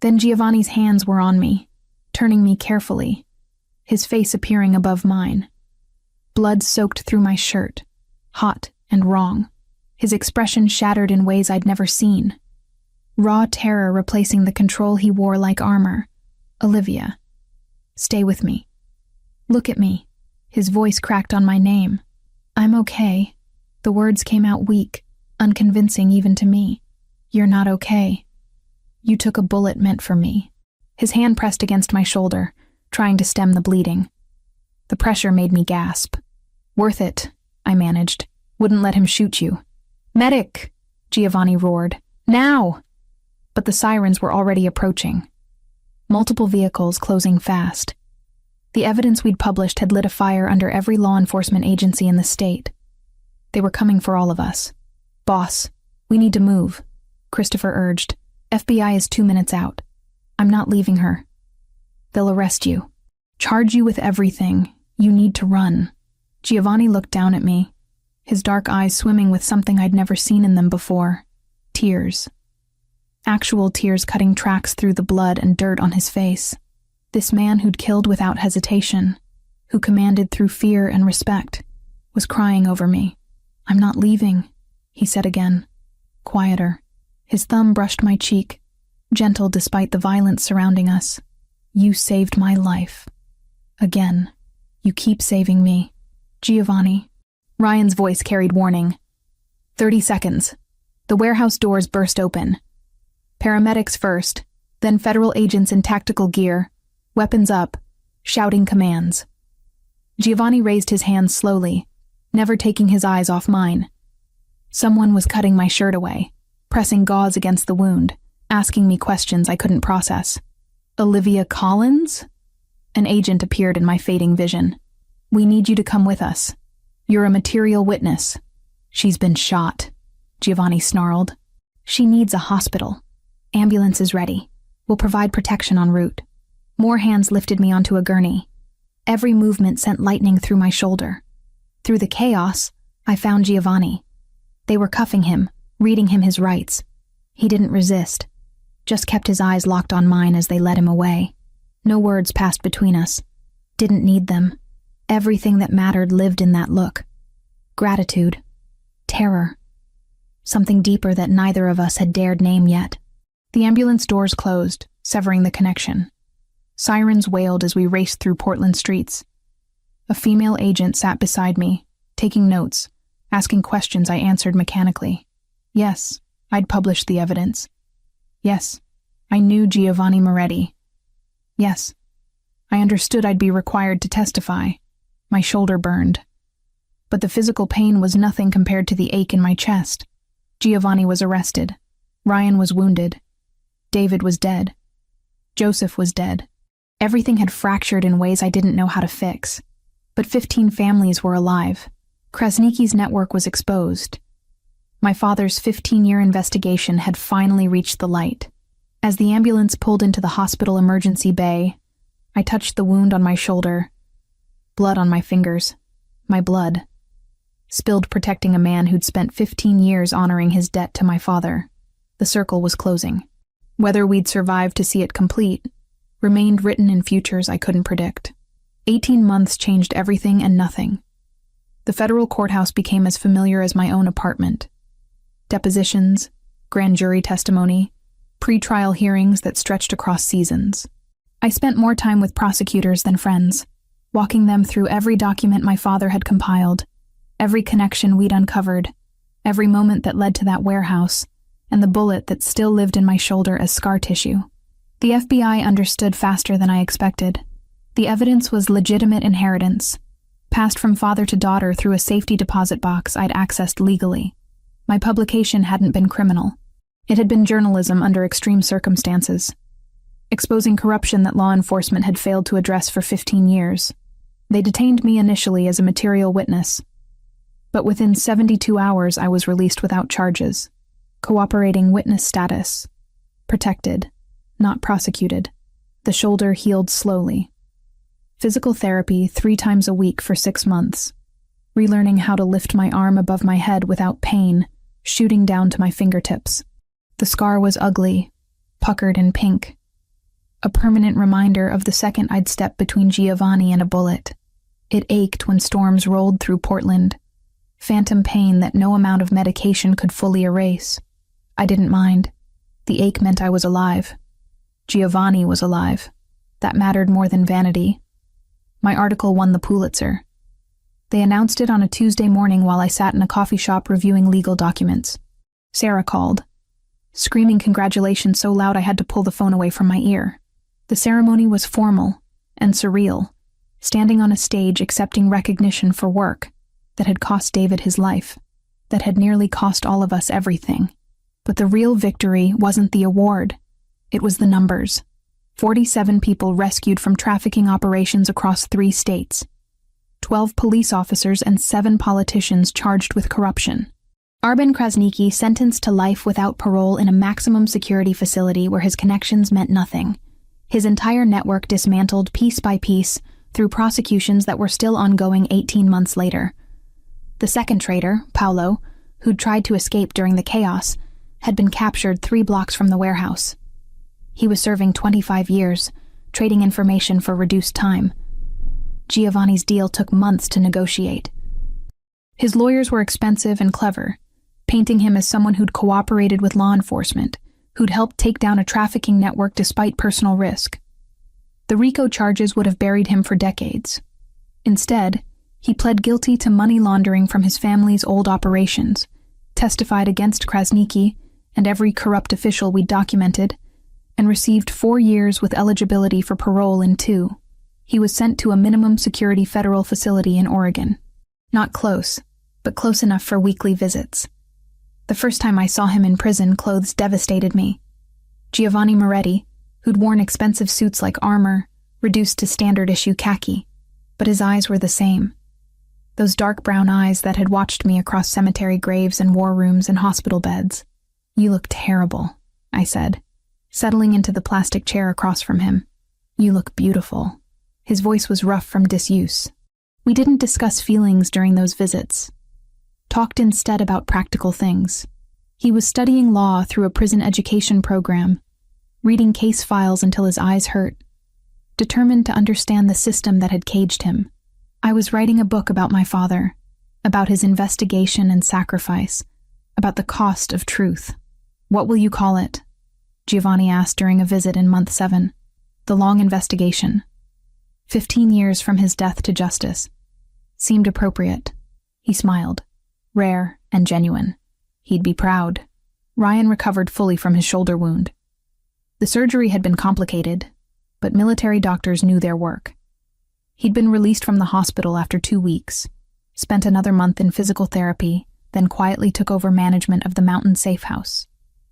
Then Giovanni's hands were on me, turning me carefully, his face appearing above mine. Blood soaked through my shirt, hot and wrong, his expression shattered in ways I'd never seen. Raw terror replacing the control he wore like armor. Olivia. Stay with me. Look at me. His voice cracked on my name. I'm okay. The words came out weak, unconvincing even to me. You're not okay. You took a bullet meant for me. His hand pressed against my shoulder, trying to stem the bleeding. The pressure made me gasp. Worth it, I managed. Wouldn't let him shoot you. Medic! Giovanni roared. Now! But the sirens were already approaching. Multiple vehicles closing fast. The evidence we'd published had lit a fire under every law enforcement agency in the state. They were coming for all of us. Boss, we need to move, Christopher urged. FBI is 2 minutes out. I'm not leaving her. They'll arrest you. Charge you with everything. You need to run. Giovanni looked down at me, his dark eyes swimming with something I'd never seen in them before. Tears. Actual tears cutting tracks through the blood and dirt on his face. This man who'd killed without hesitation, who commanded through fear and respect, was crying over me. I'm not leaving, he said again, quieter. His thumb brushed my cheek, gentle despite the violence surrounding us. You saved my life. Again. You keep saving me. Giovanni. Ryan's voice carried warning. 30 seconds. The warehouse doors burst open. Paramedics first, then federal agents in tactical gear, weapons up, shouting commands. Giovanni raised his hands slowly, never taking his eyes off mine. Someone was cutting my shirt away, pressing gauze against the wound, asking me questions I couldn't process. Olivia Collins? An agent appeared in my fading vision. We need you to come with us. You're a material witness. She's been shot, Giovanni snarled. She needs a hospital. Ambulance is ready. We'll provide protection en route. More hands lifted me onto a gurney. Every movement sent lightning through my shoulder. Through the chaos, I found Giovanni. They were cuffing him, reading him his rights. He didn't resist, just kept his eyes locked on mine as they led him away. No words passed between us. Didn't need them. Everything that mattered lived in that look. Gratitude. Terror. Something deeper that neither of us had dared name yet. The ambulance doors closed, severing the connection. Sirens wailed as we raced through Portland streets. A female agent sat beside me, taking notes, asking questions I answered mechanically. Yes, I'd published the evidence. Yes, I knew Giovanni Moretti. Yes, I understood I'd be required to testify. My shoulder burned. But the physical pain was nothing compared to the ache in my chest. Giovanni was arrested. Ryan was wounded. David was dead. Joseph was dead. Everything had fractured in ways I didn't know how to fix. But 15 families were alive. Krasniki's network was exposed. My father's 15-year investigation had finally reached the light. As the ambulance pulled into the hospital emergency bay, I touched the wound on my shoulder. Blood on my fingers. My blood. Spilled protecting a man who'd spent 15 years honoring his debt to my father. The circle was closing. Whether we'd survive to see it complete remained written in futures I couldn't predict. 18 months changed everything and nothing. The federal courthouse became as familiar as my own apartment. Depositions, grand jury testimony, pre-trial hearings that stretched across seasons. I spent more time with prosecutors than friends, walking them through every document my father had compiled, every connection we'd uncovered, every moment that led to that warehouse, and the bullet that still lived in my shoulder as scar tissue. The FBI understood faster than I expected. The evidence was legitimate inheritance, passed from father to daughter through a safety deposit box I'd accessed legally. My publication hadn't been criminal. It had been journalism under extreme circumstances. exposing corruption that law enforcement had failed to address for 15 years. They detained me initially as a material witness, but within 72 hours I was released without charges. Cooperating witness status. Protected, not prosecuted. The shoulder healed slowly. Physical therapy 3 times a week for 6 months. Relearning how to lift my arm above my head without pain, shooting down to my fingertips. The scar was ugly, puckered and pink. A permanent reminder of the second I'd stepped between Giovanni and a bullet. It ached when storms rolled through Portland. Phantom pain that no amount of medication could fully erase. I didn't mind. The ache meant I was alive. Giovanni was alive. That mattered more than vanity. My article won the Pulitzer. They announced it on a Tuesday morning while I sat in a coffee shop reviewing legal documents. Sarah called, screaming congratulations so loud I had to pull the phone away from my ear. The ceremony was formal and surreal, standing on a stage accepting recognition for work that had cost David his life, that had nearly cost all of us everything. But the real victory wasn't the award. It was the numbers. 47 people rescued from trafficking operations across 3 states. 12 police officers and 7 politicians charged with corruption. Arben Krasniqi sentenced to life without parole in a maximum security facility where his connections meant nothing. His entire network dismantled piece by piece through prosecutions that were still ongoing 18 months later. The second traitor, Paolo, who'd tried to escape during the chaos, had been captured 3 blocks from the warehouse. He was serving 25 years, trading information for reduced time. Giovanni's deal took months to negotiate. His lawyers were expensive and clever, painting him as someone who'd cooperated with law enforcement, who'd helped take down a trafficking network despite personal risk. The RICO charges would have buried him for decades. Instead, he pled guilty to money laundering from his family's old operations, testified against Krasniqi and every corrupt official we'd documented, and received 4 years with eligibility for parole in 2. He was sent to a minimum security federal facility in Oregon. Not close, but close enough for weekly visits. The first time I saw him in prison, clothes devastated me. Giovanni Moretti, who'd worn expensive suits like armor, reduced to standard-issue khaki, but his eyes were the same. Those dark brown eyes that had watched me across cemetery graves and war rooms and hospital beds. "You look terrible," I said, settling into the plastic chair across from him. "You look beautiful." His voice was rough from disuse. We didn't discuss feelings during those visits. Talked instead about practical things. He was studying law through a prison education program, reading case files until his eyes hurt, determined to understand the system that had caged him. I was writing a book about my father, about his investigation and sacrifice, about the cost of truth. "What will you call it?" Giovanni asked during a visit in month 7. "The long investigation." 15 years from his death to justice. Seemed appropriate. He smiled. Rare and genuine. He'd be proud. Ryan recovered fully from his shoulder wound. The surgery had been complicated, but military doctors knew their work. He'd been released from the hospital after 2 weeks, spent another month in physical therapy, then quietly took over management of the Mountain Safe House.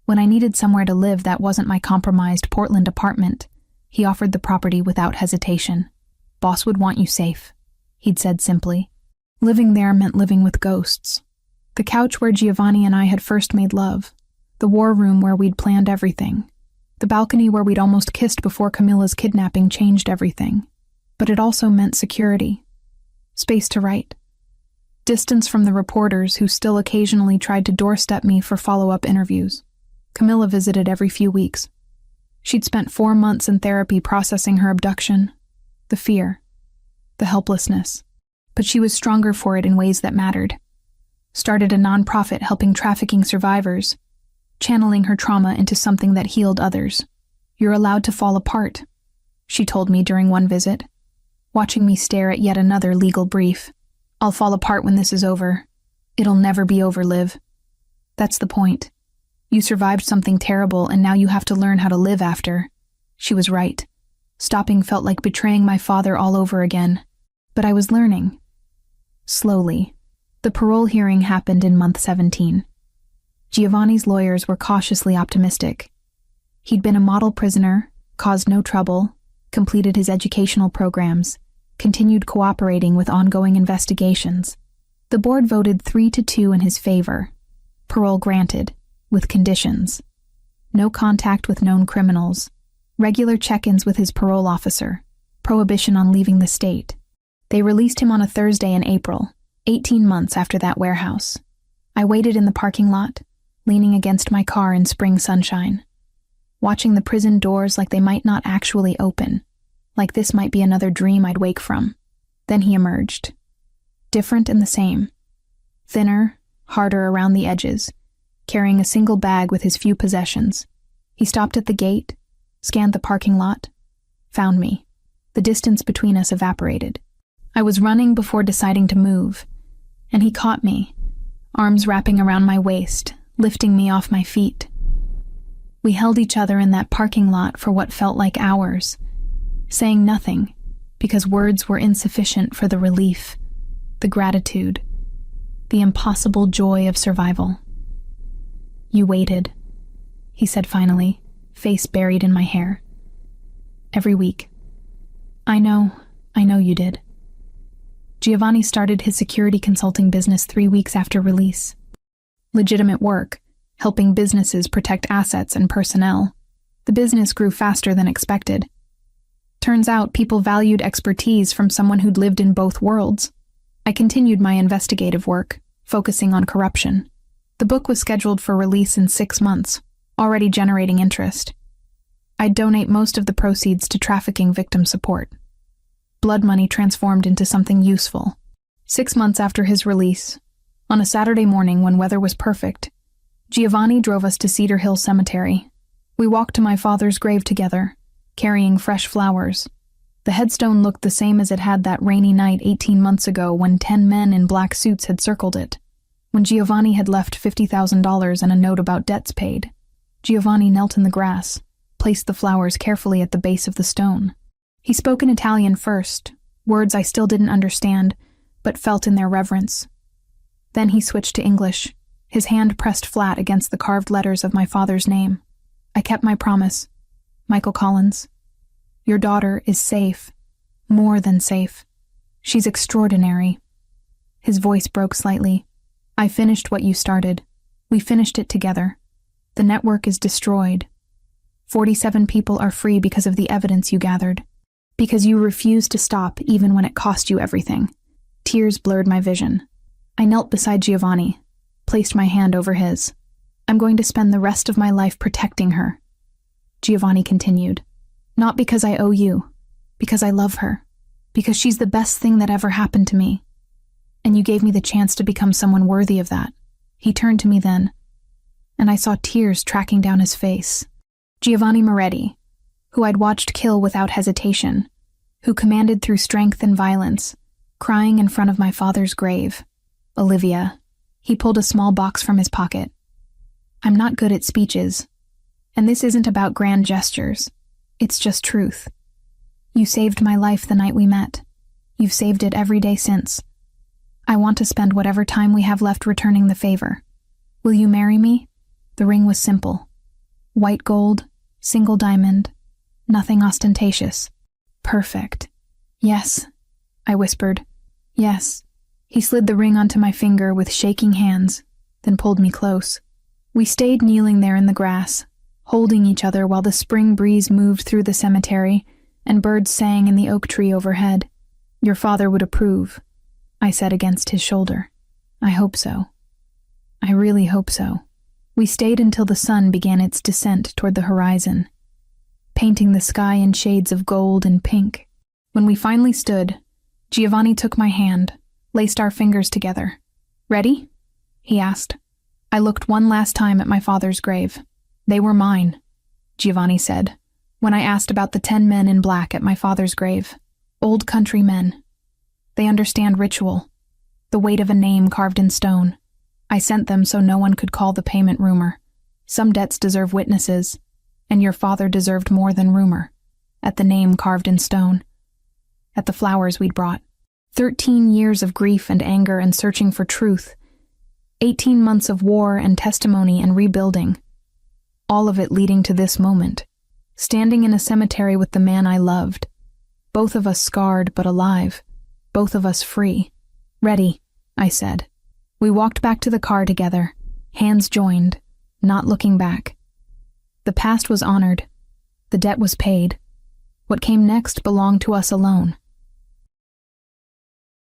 When I needed somewhere to live that wasn't my compromised Portland apartment, he offered the property without hesitation. "Boss would want you safe," he'd said simply. Living there meant living with ghosts. The couch where Giovanni and I had first made love. The war room where we'd planned everything. The balcony where we'd almost kissed before Camilla's kidnapping changed everything. But it also meant security. Space to write. Distance from the reporters who still occasionally tried to doorstep me for follow-up interviews. Camilla visited every few weeks. She'd spent 4 months in therapy processing her abduction. The fear. The helplessness. But she was stronger for it in ways that mattered. Started a nonprofit helping trafficking survivors, channeling her trauma into something that healed others. "You're allowed to fall apart," she told me during one visit, watching me stare at yet another legal brief. "I'll fall apart when this is over. It'll never be over, Liv. That's the point. You survived something terrible and now you have to learn how to live after." She was right. Stopping felt like betraying my father all over again. But I was learning. Slowly. The parole hearing happened in month 17. Giovanni's lawyers were cautiously optimistic. He'd been a model prisoner, caused no trouble, completed his educational programs, continued cooperating with ongoing investigations. The board voted 3-2 in his favor. Parole granted, with conditions. No contact with known criminals, regular check-ins with his parole officer, prohibition on leaving the state. They released him on a Thursday in April, 18 months after that warehouse. I waited in the parking lot, leaning against my car in spring sunshine, watching the prison doors like they might not actually open, like this might be another dream I'd wake from. Then he emerged. Different and the same. Thinner, harder around the edges, carrying a single bag with his few possessions. He stopped at the gate, scanned the parking lot, found me. The distance between us evaporated. I was running before deciding to move, and he caught me, arms wrapping around my waist, lifting me off my feet. We held each other in that parking lot for what felt like hours, saying nothing, because words were insufficient for the relief, the gratitude, the impossible joy of survival. "You waited," he said finally, face buried in my hair. "Every week. I know you did." Giovanni started his security consulting business 3 weeks after release. Legitimate work, helping businesses protect assets and personnel. The business grew faster than expected. Turns out people valued expertise from someone who'd lived in both worlds. I continued my investigative work, focusing on corruption. The book was scheduled for release in 6 months, already generating interest. I'd donate most of the proceeds to trafficking victim support. Blood money transformed into something useful. 6 months after his release, on a Saturday morning when weather was perfect, Giovanni drove us to Cedar Hill Cemetery. We walked to my father's grave together, carrying fresh flowers. The headstone looked the same as it had that rainy night 18 months ago when 10 men in black suits had circled it. When Giovanni had left $50,000 and a note about debts paid, Giovanni knelt in the grass, placed the flowers carefully at the base of the stone. He spoke in Italian first, words I still didn't understand, but felt in their reverence. Then he switched to English, his hand pressed flat against the carved letters of my father's name. I kept my promise. "Michael Collins, your daughter is safe, more than safe. She's extraordinary." His voice broke slightly. "I finished what you started. We finished it together. The network is destroyed. 47 people are free because of the evidence you gathered. Because you refused to stop even when it cost you everything." Tears blurred my vision. I knelt beside Giovanni, placed my hand over his. "I'm going to spend the rest of my life protecting her." Giovanni continued. "Not because I owe you, because I love her, because she's the best thing that ever happened to me. And you gave me the chance to become someone worthy of that." He turned to me then, and I saw tears tracking down his face. Giovanni Moretti, who I'd watched kill without hesitation, who commanded through strength and violence, crying in front of my father's grave. "Olivia." He pulled a small box from his pocket. "I'm not good at speeches, and this isn't about grand gestures. It's just truth. You saved my life the night we met. You've saved it every day since. I want to spend whatever time we have left returning the favor. Will you marry me?" The ring was simple. White gold, single diamond, nothing ostentatious. Perfect. "Yes," I whispered. "Yes." He slid the ring onto my finger with shaking hands, then pulled me close. We stayed kneeling there in the grass, holding each other while the spring breeze moved through the cemetery and birds sang in the oak tree overhead. "Your father would approve," I said against his shoulder. "I hope so. I really hope so." We stayed until the sun began its descent toward the horizon, painting the sky in shades of gold and pink. When we finally stood, Giovanni took my hand, laced our fingers together. "Ready?" he asked. I looked one last time at my father's grave. "They were mine," Giovanni said, when I asked about the 10 men in black at my father's grave. "Old country men. They understand ritual, the weight of a name carved in stone. I sent them so no one could call the payment rumor. Some debts deserve witnesses, and your father deserved more than rumor. At the name carved in stone. At the flowers we'd brought. 13 years of grief and anger and searching for truth. 18 months of war and testimony and rebuilding. All of it leading to this moment. standing in a cemetery with the man I loved. Both of us scarred but alive. Both of us free. Ready, I said. We walked back to the car together, hands joined, not looking back. The past was honored. The debt was paid. What came next belonged to us alone.